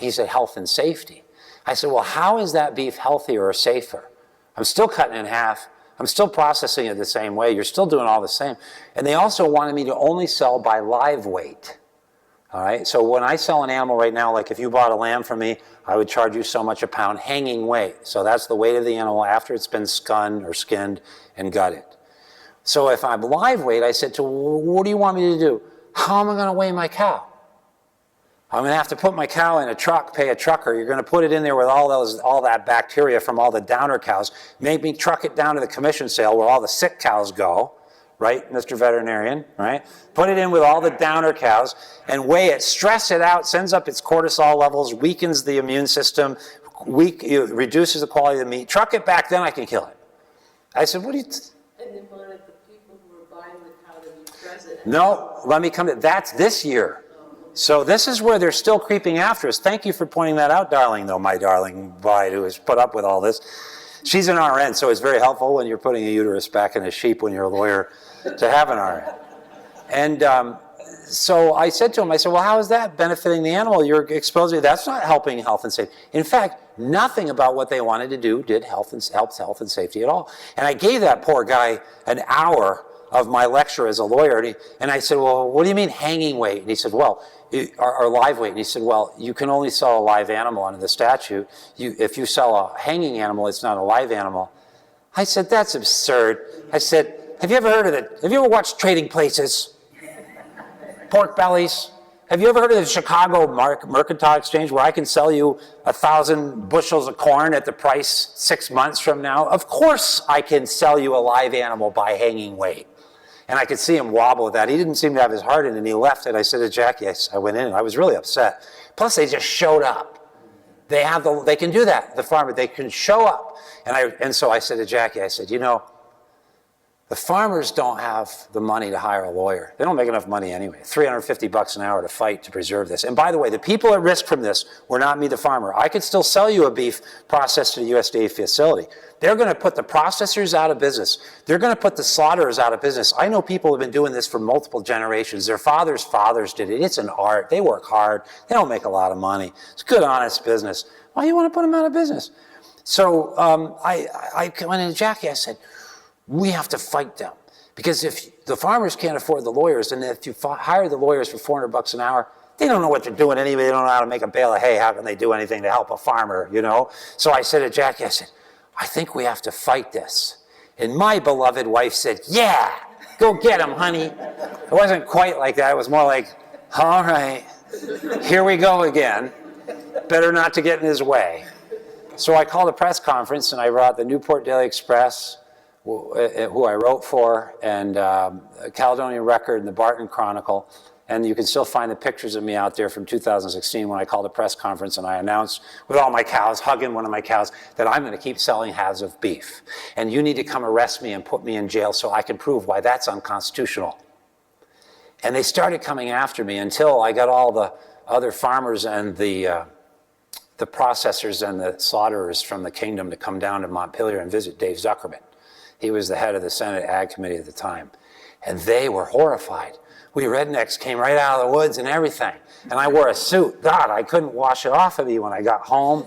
he said, health and safety. I said, well, how is that beef healthier or safer? I'm still cutting it in half. I'm still processing it the same way. You're still doing all the same. And they also wanted me to only sell by live weight. All right? So when I sell an animal right now, like if you bought a lamb from me, I would charge you so much a pound hanging weight. So that's the weight of the animal after it's been skinned and gutted. So if I'm live weight, I said to him, well, what do you want me to do? How am I going to weigh my cow? I'm going to have to put my cow in a truck, pay a trucker. You're going to put it in there with all that bacteria from all the downer cows. Make me truck it down to the commission sale where all the sick cows go, right, Mr. Veterinarian, right? Put it in with all the downer cows and weigh it, stress it out, sends up its cortisol levels, weakens the immune system, reduces the quality of the meat. Truck it back, then I can kill it. I said, what do you... And they wanted the people who were buying the cow to be president. No, let me come to... That's this year. So this is where they're still creeping after us. Thank you for pointing that out, darling, though, my darling bride who has put up with all this. She's an RN, so it's very helpful when you're putting a uterus back in a sheep when you're a lawyer to have an RN. And so I said to him, I said, well, how is that benefiting the animal? You're exposing, that's not helping health and safety. In fact, nothing about what they wanted to do did help health and safety at all. And I gave that poor guy an hour of my lecture as a lawyer, and I said, well, what do you mean hanging weight? And he said, well, or live weight. And he said, well, you can only sell a live animal under the statute. If you sell a hanging animal, it's not a live animal. I said, that's absurd. I said, have you ever heard of it? Have you ever watched Trading Places? Pork bellies? Have you ever heard of the Chicago Mercantile Exchange where I can sell you 1,000 bushels of corn at the price 6 months from now? Of course I can sell you a live animal by hanging weight. And I could see him wobble with that. He didn't seem to have his heart in it, and he left it. I said to Jackie, I went in, and I was really upset. Plus, they just showed up. They can do that, the farmer. They can show up. And so I said to Jackie, I said, you know, the farmers don't have the money to hire a lawyer. They don't make enough money anyway. $350 an hour to fight to preserve this. And by the way, the people at risk from this were not me, the farmer. I could still sell you a beef processed at a USDA facility. They're going to put the processors out of business. They're going to put the slaughterers out of business. I know people who have been doing this for multiple generations. Their fathers' fathers did it. It's an art. They work hard. They don't make a lot of money. It's good, honest business. Why do you want to put them out of business? So I went in to Jackie. I said, we have to fight them. Because if the farmers can't afford the lawyers, and if you hire the lawyers for $400 an hour, they don't know what they're doing anyway. They don't know how to make a bale of hay. How can they do anything to help a farmer, you know? So I said to Jackie, I said, I think we have to fight this. And my beloved wife said, yeah, go get him, honey. It wasn't quite like that. It was more like, all right, here we go again. Better not to get in his way. So I called a press conference, and I brought the Newport Daily Express, who I wrote for, and Caledonian Record and the Barton Chronicle. And you can still find the pictures of me out there from 2016 when I called a press conference and I announced with all my cows, hugging one of my cows, that I'm going to keep selling halves of beef. And you need to come arrest me and put me in jail so I can prove why that's unconstitutional. And they started coming after me until I got all the other farmers and the processors and the slaughterers from the kingdom to come down to Montpelier and visit Dave Zuckerman. He was the head of the Senate Ag Committee at the time. And they were horrified. We rednecks came right out of the woods and everything. And I wore a suit. God, I couldn't wash it off of me when I got home.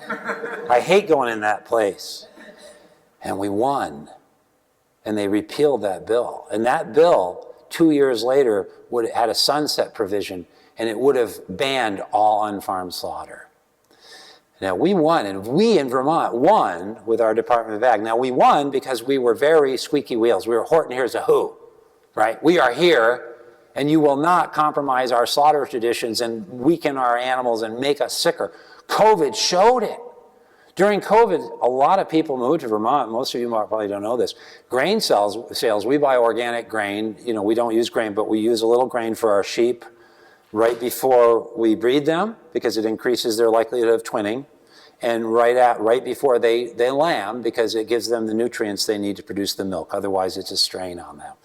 I hate going in that place. And we won. And they repealed that bill. And that bill, 2 years later, had a sunset provision, and it would have banned all unfarmed slaughter. Now, we won, and we in Vermont won with our Department of Ag. Now, we won because we were very squeaky wheels. We were Horton Hears a Who, right? We are here, and you will not compromise our slaughter traditions and weaken our animals and make us sicker. COVID showed it. During COVID, a lot of people moved to Vermont. Most of you probably don't know this. Grain sales, we buy organic grain. You know, we don't use grain, but we use a little grain for our sheep right before we breed them because it increases their likelihood of twinning, and right before they lamb because it gives them the nutrients they need to produce the milk. Otherwise, it's a strain on them.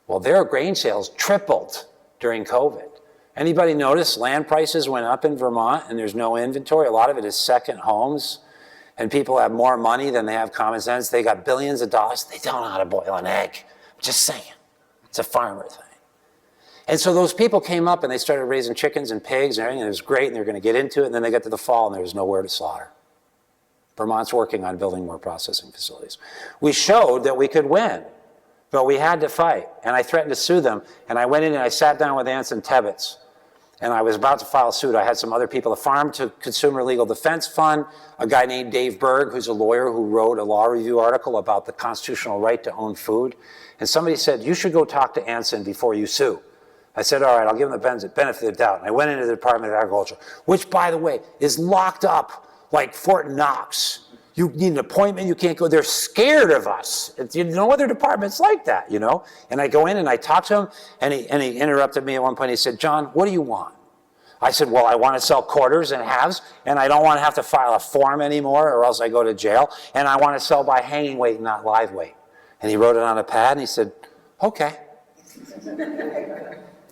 Well, their grain sales tripled during COVID. Anybody notice land prices went up in Vermont and there's no inventory? A lot of it is second homes, and people have more money than they have common sense. They got billions of dollars. They don't know how to boil an egg. I'm just saying. It's a farmer thing. And so those people came up and they started raising chickens and pigs and everything, and it was great, and they were going to get into it, and then they got to the fall and there was nowhere to slaughter. Vermont's working on building more processing facilities. We showed that we could win, but we had to fight, and I threatened to sue them, and I went in and I sat down with Anson Tebbets, and I was about to file a suit. I had some other people, the Farm to Consumer Legal Defense Fund, a guy named Dave Berg, who's a lawyer who wrote a law review article about the constitutional right to own food, and somebody said, you should go talk to Anson before you sue. I said, all right, I'll give him the benefit of the doubt. And I went into the Department of Agriculture, which, by the way, is locked up like Fort Knox. You need an appointment, you can't go. They're scared of us. No other department's like that, you know? And I go in and I talk to him, and he interrupted me at one point. He said, John, what do you want? I said, well, I want to sell quarters and halves, and I don't want to have to file a form anymore or else I go to jail, and I want to sell by hanging weight, not live weight. And he wrote it on a pad, and he said, okay.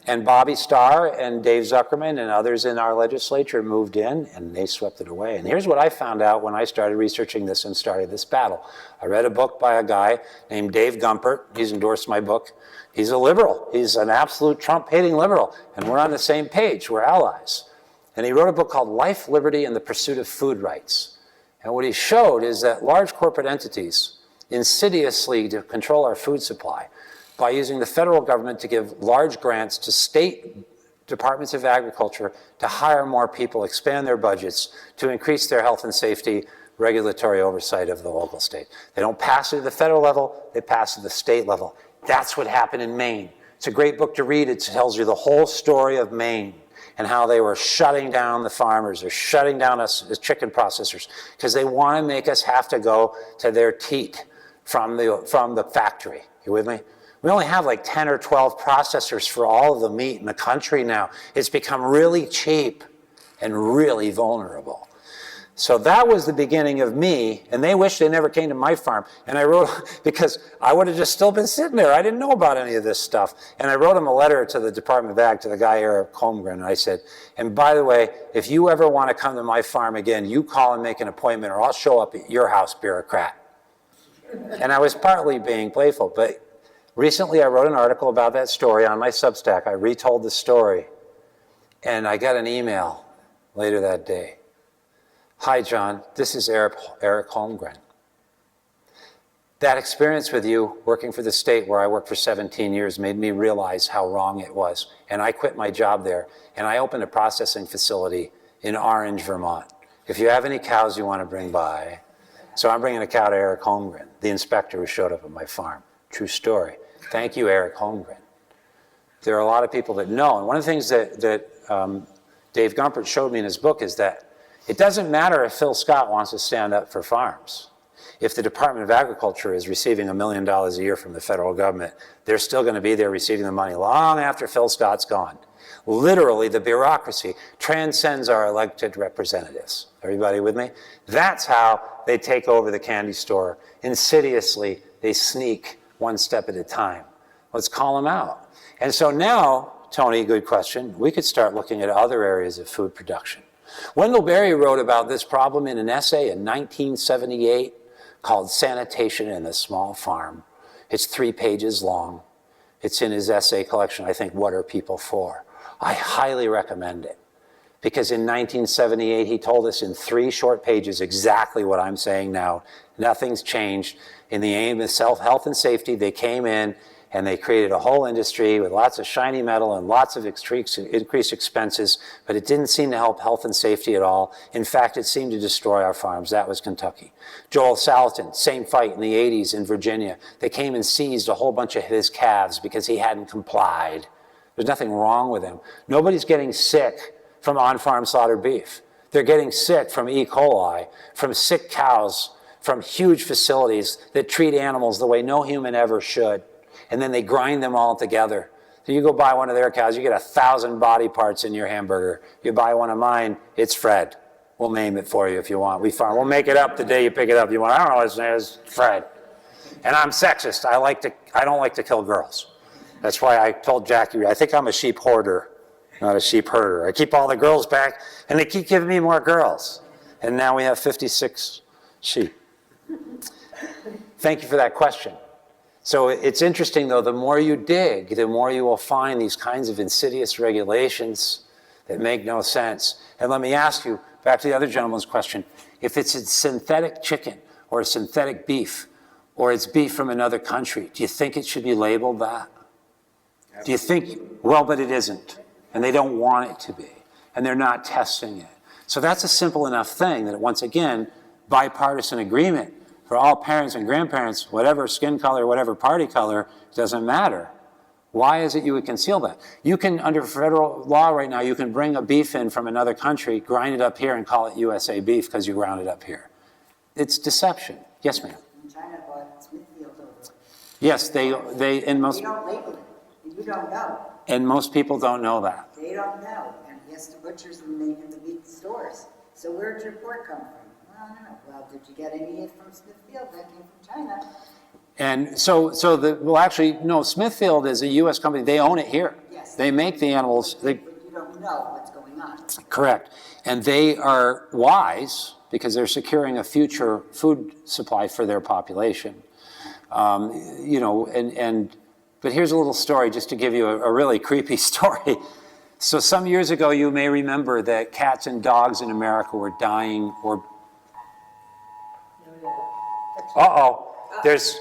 And Bobby Starr and Dave Zuckerman and others in our legislature moved in, and they swept it away. And here's what I found out when I started researching this and started this battle. I read a book by a guy named Dave Gumpert. He's endorsed my book. He's a liberal. He's an absolute Trump-hating liberal. And we're on the same page. We're allies. And he wrote a book called Life, Liberty, and the Pursuit of Food Rights. And what he showed is that large corporate entities insidiously to control our food supply by using the federal government to give large grants to state departments of agriculture to hire more people, expand their budgets, to increase their health and safety regulatory oversight of the local state. They don't pass it at the federal level, they pass it at the state level. That's what happened in Maine. It's a great book to read. It tells you the whole story of Maine and how they were shutting down the farmers or shutting down us as chicken processors because they want to make us have to go to their teat from the factory. You with me? We only have like 10 or 12 processors for all of the meat in the country now. It's become really cheap and really vulnerable. So that was the beginning of me, and they wish they never came to my farm. And I wrote, because I would have just still been sitting there. I didn't know about any of this stuff. And I wrote him a letter to the Department of Ag, to the guy, Eric Holmgren, and I said, and by the way, if you ever want to come to my farm again, you call and make an appointment, or I'll show up at your house, bureaucrat. And I was partly being playful, but recently I wrote an article about that story on my Substack. I retold the story, and I got an email later that day. Hi, John, this is Eric Holmgren. That experience with you working for the state where I worked for 17 years made me realize how wrong it was. And I quit my job there, and I opened a processing facility in Orange, Vermont. If you have any cows you want to bring by. So I'm bringing a cow to Eric Holmgren, the inspector who showed up at my farm. True story. Thank you, Eric Holmgren. There are a lot of people that know. And one of the things that Dave Gumpert showed me in his book is that it doesn't matter if Phil Scott wants to stand up for farms. If the Department of Agriculture is receiving $1 million a year from the federal government, they're still going to be there receiving the money long after Phil Scott's gone. Literally, the bureaucracy transcends our elected representatives. Everybody with me? That's how they take over the candy store. Insidiously, they sneak one step at a time. Let's call them out. And so now, Tony, good question, we could start looking at other areas of food production. Wendell Berry wrote about this problem in an essay in 1978 called Sanitation in a Small Farm. It's 3 pages long. It's in his essay collection, I think, What Are People For? I highly recommend it because in 1978 he told us in 3 short pages exactly what I'm saying now. Nothing's changed. In the aim of health and safety, they came in and they created a whole industry with lots of shiny metal and lots of increased expenses, but it didn't seem to help health and safety at all. In fact, it seemed to destroy our farms. That was Kentucky. Joel Salatin, same fight in the 80s in Virginia. They came and seized a whole bunch of his calves because he hadn't complied. There's nothing wrong with him. Nobody's getting sick from on-farm slaughtered beef. They're getting sick from E. coli, from sick cows, from huge facilities that treat animals the way no human ever should. And then they grind them all together. So you go buy one of their cows, you get 1,000 body parts in your hamburger. You buy one of mine, it's Fred. We'll name it for you if you want. We'll make it up the day you pick it up. You want, I don't know what his name is, Fred. And I'm sexist. I don't like to kill girls. That's why I told Jackie, I think I'm a sheep hoarder, not a sheep herder. I keep all the girls back, and they keep giving me more girls. And now we have 56 sheep. Thank you for that question. So it's interesting, though, the more you dig, the more you will find these kinds of insidious regulations that make no sense. And let me ask you, back to the other gentleman's question, if it's a synthetic chicken or a synthetic beef, or it's beef from another country, do you think it should be labeled that? Do you think, well, but it isn't, and they don't want it to be, and they're not testing it. So that's a simple enough thing that, once again, bipartisan agreement for all parents and grandparents, whatever skin color, whatever party color, doesn't matter. Why is it you would conceal that? You can, under federal law right now, you can bring a beef in from another country, grind it up here, and call it USA beef because you ground it up here. It's deception. Yes, ma'am. China bought Smithfield over. Yes, they in most. They don't label it. You don't know. And most people don't know that. They don't know. And yes, the butchers in the meat stores. So where'd your pork come from? Well, I don't know. Well, did you get any from Smithfield? That came from China. And actually, no, Smithfield is a U.S. company. They own it here. Yes. They make the animals, But you don't know what's going on. correct. And they are wise because they're securing a future food supply for their population. You know, but here's a little story just to give you a really creepy story. So some years ago, you may remember that cats and dogs in America were dying or, uh-oh, there's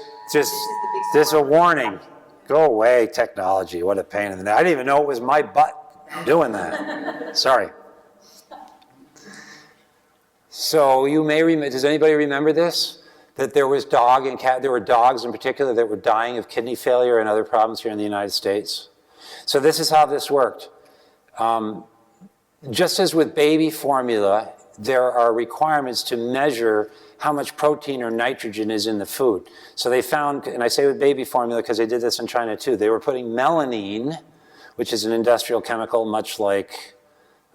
a warning. Go away, technology, what a pain in the neck. I didn't even know it was my butt doing that. Sorry. So you may remember, does anybody remember this? That there was dog and cat, there were dogs in particular that were dying of kidney failure and other problems here in the United States. So this is how this worked. Just as with baby formula, there are requirements to measure how much protein or nitrogen is in the food. So they found, and I say with baby formula because they did this in China too, they were putting melamine, which is an industrial chemical much like...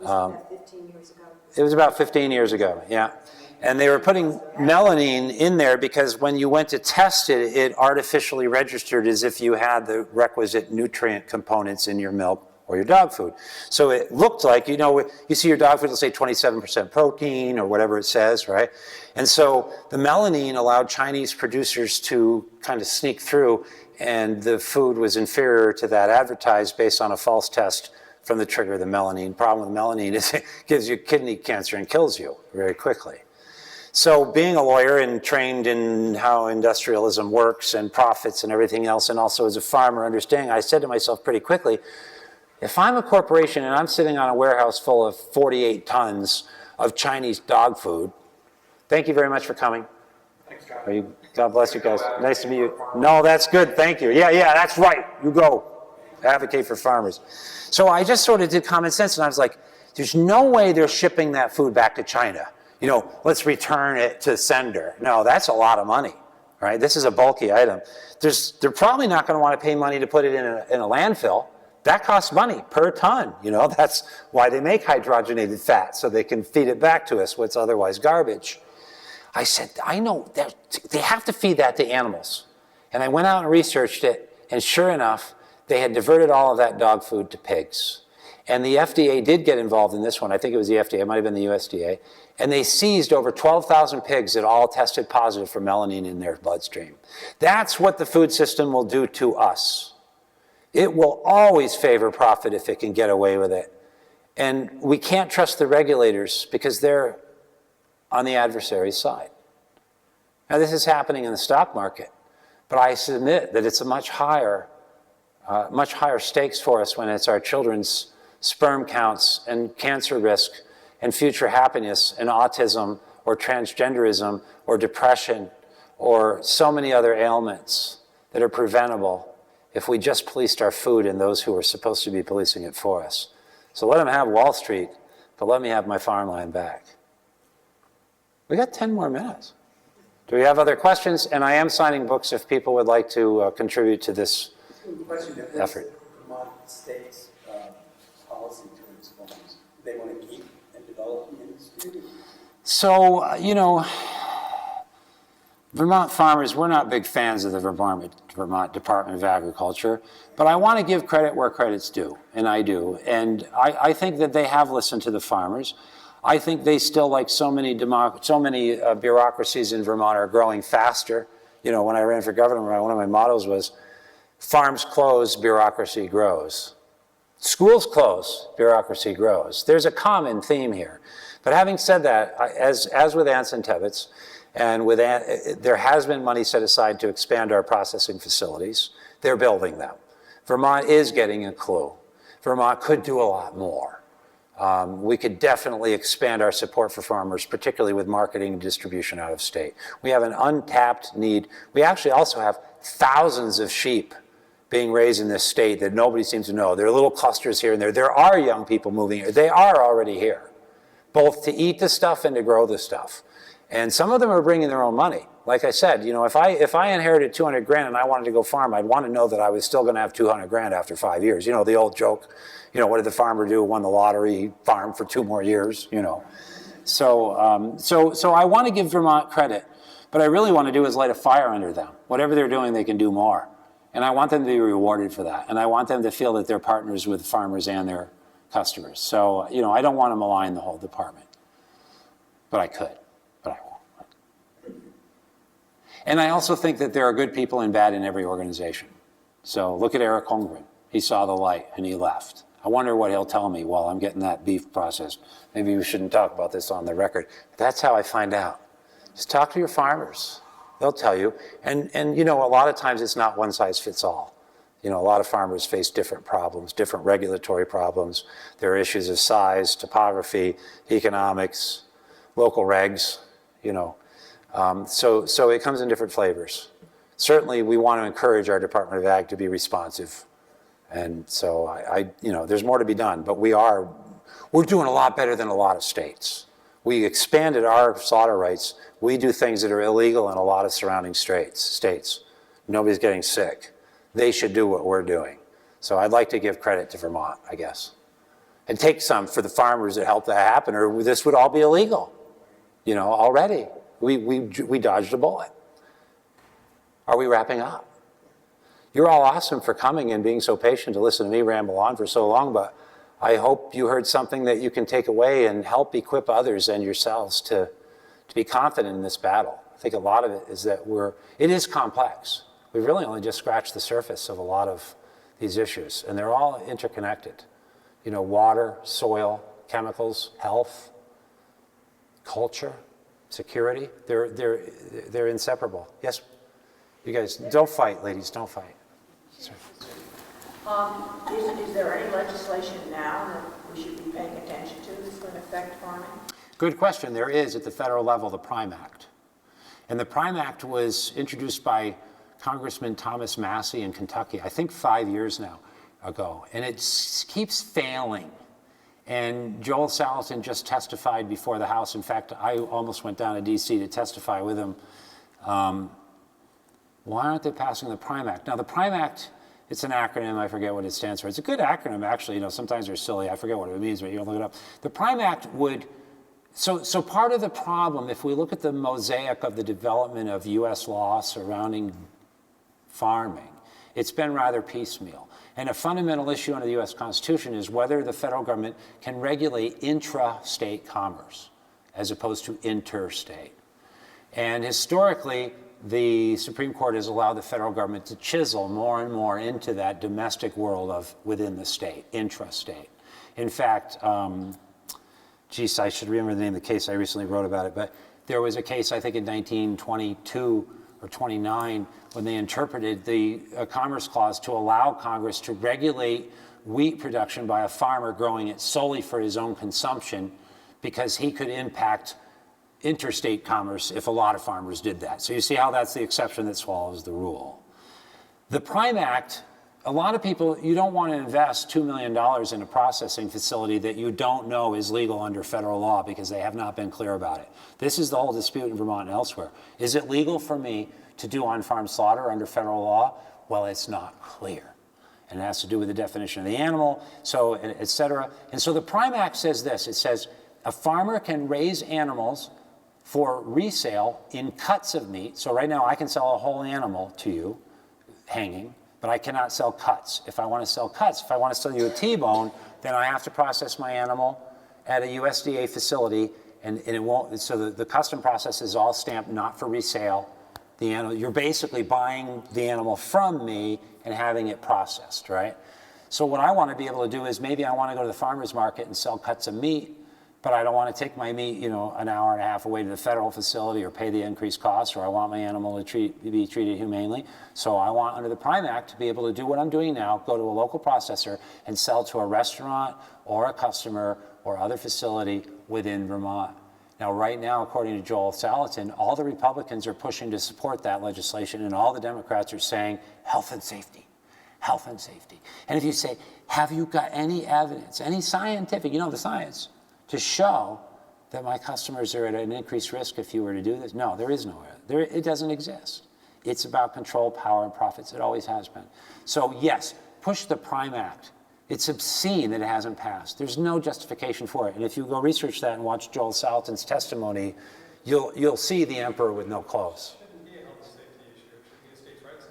Was that 15 years ago? It was about 15 years ago, yeah. And they were putting melamine in there because when you went to test it, it artificially registered as if you had the requisite nutrient components in your milk or your dog food. So it looked like, you know, you see your dog food, it'll say 27% protein or whatever it says, right? And so the melamine allowed Chinese producers to kind of sneak through, and the food was inferior to that advertised based on a false test from the trigger of the melamine. Problem with melamine is it gives you kidney cancer and kills you very quickly. So being a lawyer and trained in how industrialism works and profits and everything else, and also as a farmer understanding, I said to myself pretty quickly, if I'm a corporation and I'm sitting on a warehouse full of 48 tons of Chinese dog food, thank you very much for coming. Thanks, John. God bless you guys. Nice to meet you. No, that's good. Thank you. Yeah, that's right. You go. Advocate for farmers. So I just sort of did common sense, and I was like, there's no way they're shipping that food back to China. You know, let's return it to sender. No, that's a lot of money, right? This is a bulky item. They're probably not going to want to pay money to put it in a landfill. That costs money per ton. You know, that's why they make hydrogenated fat, so they can feed it back to us, what's otherwise garbage. I said, I know, they have to feed that to animals. And I went out and researched it, and sure enough, they had diverted all of that dog food to pigs. And the FDA did get involved in this one. I think it was the FDA, it might have been the USDA. And they seized over 12,000 pigs that all tested positive for melamine in their bloodstream. That's what the food system will do to us. It will always favor profit if it can get away with it. And we can't trust the regulators because they're on the adversary's side. Now, this is happening in the stock market, but I submit that it's a much higher stakes for us when it's our children's sperm counts and cancer risk and future happiness and autism or transgenderism or depression or so many other ailments that are preventable if we just policed our food and those who are supposed to be policing it for us. So let them have Wall Street, but let me have my farmland back. We got 10 more minutes. Do we have other questions? And I am signing books if people would like to contribute to this effort. Vermont state's policy towards farms. They want to keep and develop the industry. So, you know, Vermont farmers, we're not big fans of the Vermont Department of Agriculture, but I want to give credit where credit's due, and I do. And I think that they have listened to the farmers. I think they still, like so many bureaucracies in Vermont, are growing faster. You know, when I ran for governor, one of my mottos was, farms close, bureaucracy grows. Schools close, bureaucracy grows. There's a common theme here. But having said that, as with Anson Tebbets, and there has been money set aside to expand our processing facilities. They're building them. Vermont is getting a clue. Vermont could do a lot more. We could definitely expand our support for farmers, particularly with marketing and distribution out of state. We have an untapped need. We actually also have thousands of sheep being raised in this state that nobody seems to know. There are little clusters here and there. There are young people moving here. They are already here, both to eat the stuff and to grow the stuff. And some of them are bringing their own money. Like I said, you know, if I inherited 200 grand and I wanted to go farm, I'd want to know that I was still going to have 200 grand after 5 years. You know, the old joke, you know, what did the farmer do? Won the lottery, he farmed for 2 more years, you know. So I want to give Vermont credit, but I really want to do is light a fire under them. Whatever they're doing, they can do more. And I want them to be rewarded for that. And I want them to feel that they're partners with farmers and their customers. So, you know, I don't want to malign the whole department. But I could, but I won't. And I also think that there are good people and bad in every organization. So look at Eric Holmgren. He saw the light and he left. I wonder what he'll tell me while I'm getting that beef processed. Maybe we shouldn't talk about this on the record. That's how I find out. Just talk to your farmers. They'll tell you. And you know, a lot of times it's not one size fits all. You know, a lot of farmers face different problems, different regulatory problems. There are issues of size, topography, economics, local regs, you know. So it comes in different flavors. Certainly, we want to encourage our Department of Ag to be responsive. And so you know, there's more to be done, but we're doing a lot better than a lot of states. We expanded our slaughter rights. We do things that are illegal in a lot of surrounding states. Nobody's getting sick. They should do what we're doing. So I'd like to give credit to Vermont, I guess. And take some for the farmers that helped that happen, or this would all be illegal, you know, already. We dodged a bullet. Are we wrapping up? You're all awesome for coming and being so patient to listen to me ramble on for so long, but I hope you heard something that you can take away and help equip others and yourselves to be confident in this battle. I think a lot of it is that it is complex. We've really only just scratched the surface of a lot of these issues, and they're all interconnected. You know, water, soil, chemicals, health, culture, security, they're inseparable. Yes? You guys, don't fight, ladies, don't fight. Sorry. Is there any legislation now that we should be paying attention to that's going to affect farming? Good question. There is at the federal level the Prime Act. And the Prime Act was introduced by Congressman Thomas Massey in Kentucky, I think 5 years now ago. And it keeps failing. And Joel Salatin just testified before the House. In fact, I almost went down to D.C. to testify with him. Why aren't they passing the Prime Act? Now, the Prime Act, it's an acronym. I forget what it stands for. It's a good acronym, actually. You know, sometimes they're silly. I forget what it means, but you can look it up. The Prime Act would, so part of the problem, if we look at the mosaic of the development of U.S. law surrounding farming, it's been rather piecemeal. And a fundamental issue under the U.S. Constitution is whether the federal government can regulate intra-state commerce as opposed to interstate. And historically, the Supreme Court has allowed the federal government to chisel more and more into that domestic world of within the state, intrastate. In fact, geez, I should remember the name of the case. I recently wrote about it, but there was a case, I think in 1922 or 29, when they interpreted the Commerce Clause to allow Congress to regulate wheat production by a farmer growing it solely for his own consumption because he could impact interstate commerce if a lot of farmers did that. So you see how that's the exception that swallows the rule. The Prime Act, a lot of people, you don't want to invest $2 million in a processing facility that you don't know is legal under federal law because they have not been clear about it. This is the whole dispute in Vermont and elsewhere. Is it legal for me to do on-farm slaughter under federal law? Well, it's not clear. And it has to do with the definition of the animal, so et cetera. And so the Prime Act says this. It says a farmer can raise animals for resale in cuts of meat. So right now I can sell a whole animal to you, hanging, but I cannot sell cuts. If I want to sell cuts, if I want to sell you a T-bone, then I have to process my animal at a USDA facility, and it won't, so the custom process is all stamped not for resale. The animal, you're basically buying the animal from me and having it processed, right? So what I want to be able to do is maybe I want to go to the farmer's market and sell cuts of meat, but I don't want to take my meat, you know, an hour and a half away to the federal facility or pay the increased costs, or I want my animal to be treated humanely. So I want, under the Prime Act, to be able to do what I'm doing now, go to a local processor and sell to a restaurant or a customer or other facility within Vermont. Now, right now, according to Joel Salatin, all the Republicans are pushing to support that legislation, and all the Democrats are saying health and safety, health and safety. And if you say, have you got any evidence, any scientific, you know the science, to show that my customers are at an increased risk if you were to do this? No, there is no, it doesn't exist. It's about control, power, and profits. It always has been. So yes, push the Prime Act. It's obscene that it hasn't passed. There's no justification for it. And if you go research that and watch Joel Salatin's testimony, you'll see the emperor with no clothes. It shouldn't be a health and safety issue. It should be a states' rights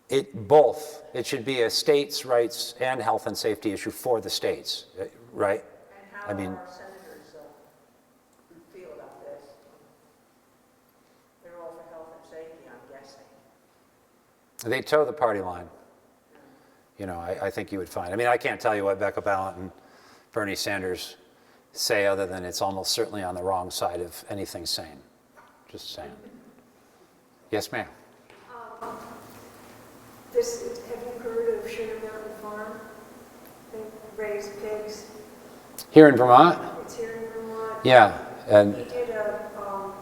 issue. Both. It should be a states' rights and health and safety issue for the states, right? And how I mean, are our senators feel about this? They're all for health and safety, I'm guessing. they toe the party line. You know, I think you would find. I mean, I can't tell you what Becca Ballant and Bernie Sanders say other than it's almost certainly on the wrong side of anything sane. Just saying. Yes, ma'am. Have you heard of Sugar Mountain Farm? They raise pigs. Here in Vermont? It's here in Vermont. Yeah. And He did I'm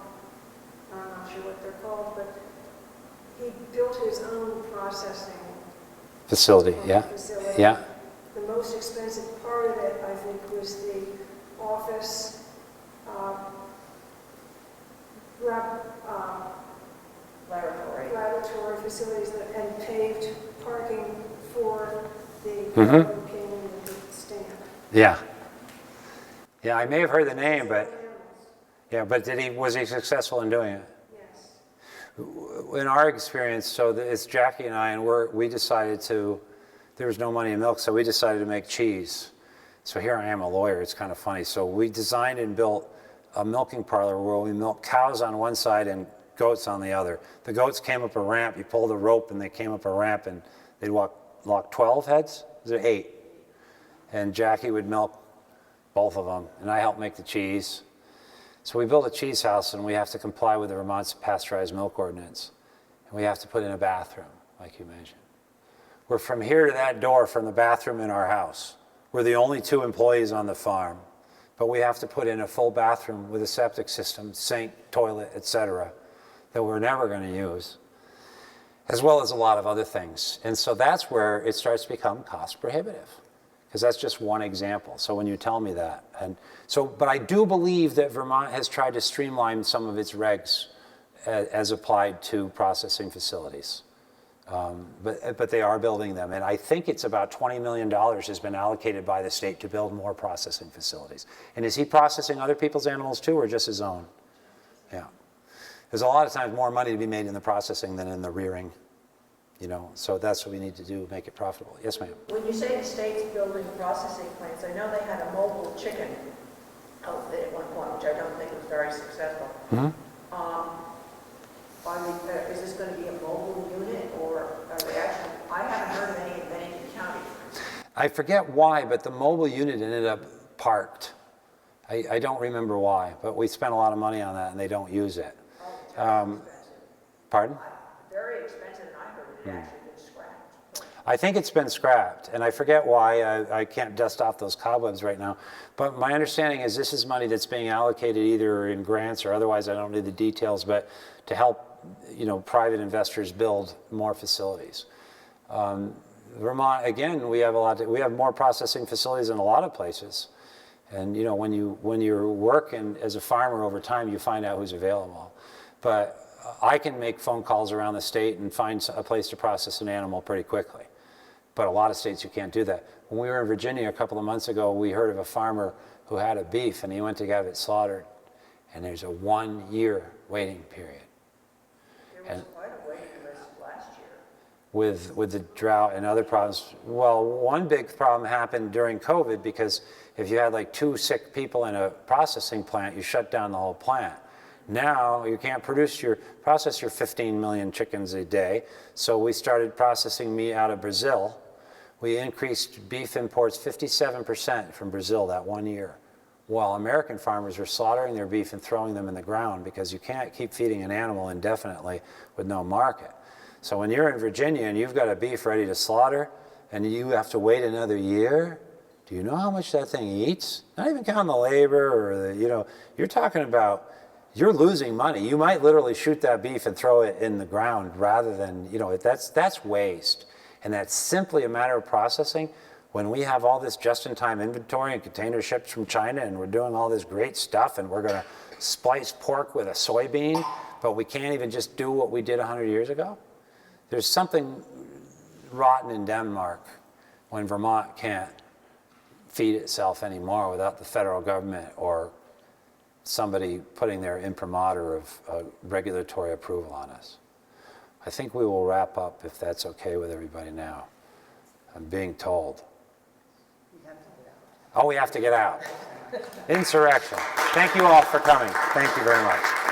not sure what they're called, but he built his own processing facility, yeah. facility. Yeah. The most expensive part of it, I think, was the office laboratory facilities and paved parking for the Mhm. came in with the stamp. Yeah. Yeah, I may have heard the name, but yeah, but was he successful in doing it? Yes. In our experience, so it's Jackie and I, and we decided there was no money in milk, so we decided to make cheese. So here I am, a lawyer, it's kind of funny. So we designed and built a milking parlor where we milk cows on one side and goats on the other. The goats came up a ramp, you pulled a rope and they came up a ramp and they'd walk 12 heads? Is it 8? And Jackie would milk both of them, and I helped make the cheese. So we built a cheese house, and we have to comply with the Vermont's pasteurized milk ordinance. And we have to put in a bathroom, like you mentioned. We're from here to that door from the bathroom in our house. We're the only 2 employees on the farm, but we have to put in a full bathroom with a septic system, sink, toilet, etc., that we're never going to use, as well as a lot of other things. And so that's where it starts to become cost prohibitive, because that's just one example. So when you tell me that, but I do believe that Vermont has tried to streamline some of its regs as applied to processing facilities. But they are building them, and I think it's about $20 million has been allocated by the state to build more processing facilities. And is he processing other people's animals too, or just his own? Yeah. There's a lot of times more money to be made in the processing than in the rearing, you know, so that's what we need to do, make it profitable. Yes, ma'am. When you say the state's building processing plants, I know they had a mobile chicken outfit at one point, which I don't think was very successful. Mm-hmm. Is this going to be a mobile unit, or are they actually, I haven't heard of any in Bennington County. I forget why, but the mobile unit ended up parked. I don't remember why, but we spent a lot of money on that and they don't use it. Pardon? Very expensive, and I heard it had actually been scrapped. I think it's been scrapped, and I forget why. I can't dust off those cobwebs right now. But my understanding is this is money that's being allocated either in grants or otherwise, I don't know the details, but to help, you know, private investors build more facilities. Vermont, again, we have more processing facilities in a lot of places. And you know, when you're working as a farmer over time, you find out who's available. But I can make phone calls around the state and find a place to process an animal pretty quickly. But a lot of states you can't do that. When we were in Virginia a couple of months ago, we heard of a farmer who had a beef and he went to have it slaughtered. And there's a 1-year waiting period. There was quite a waiting list last year. With the drought and other problems. Well, one big problem happened during COVID because if you had like 2 sick people in a processing plant, you shut down the whole plant. Now you can't process your 15 million chickens a day. So we started processing meat out of Brazil. We increased beef imports 57% from Brazil that 1 year, while American farmers were slaughtering their beef and throwing them in the ground because you can't keep feeding an animal indefinitely with no market. So when you're in Virginia and you've got a beef ready to slaughter and you have to wait another year, do you know how much that thing eats? Not even counting the labor or the, you know, you're talking about, you're losing money. You might literally shoot that beef and throw it in the ground rather than, you know, that's waste. And that's simply a matter of processing. When we have all this just-in-time inventory and container ships from China and we're doing all this great stuff and we're going to splice pork with a soybean, but we can't even just do what we did 100 years ago. There's something rotten in Denmark when Vermont can't feed itself anymore without the federal government or somebody putting their imprimatur of regulatory approval on us. I think we will wrap up if that's okay with everybody now. I'm being told. Oh, we have to get out. Insurrection. Thank you all for coming. Thank you very much.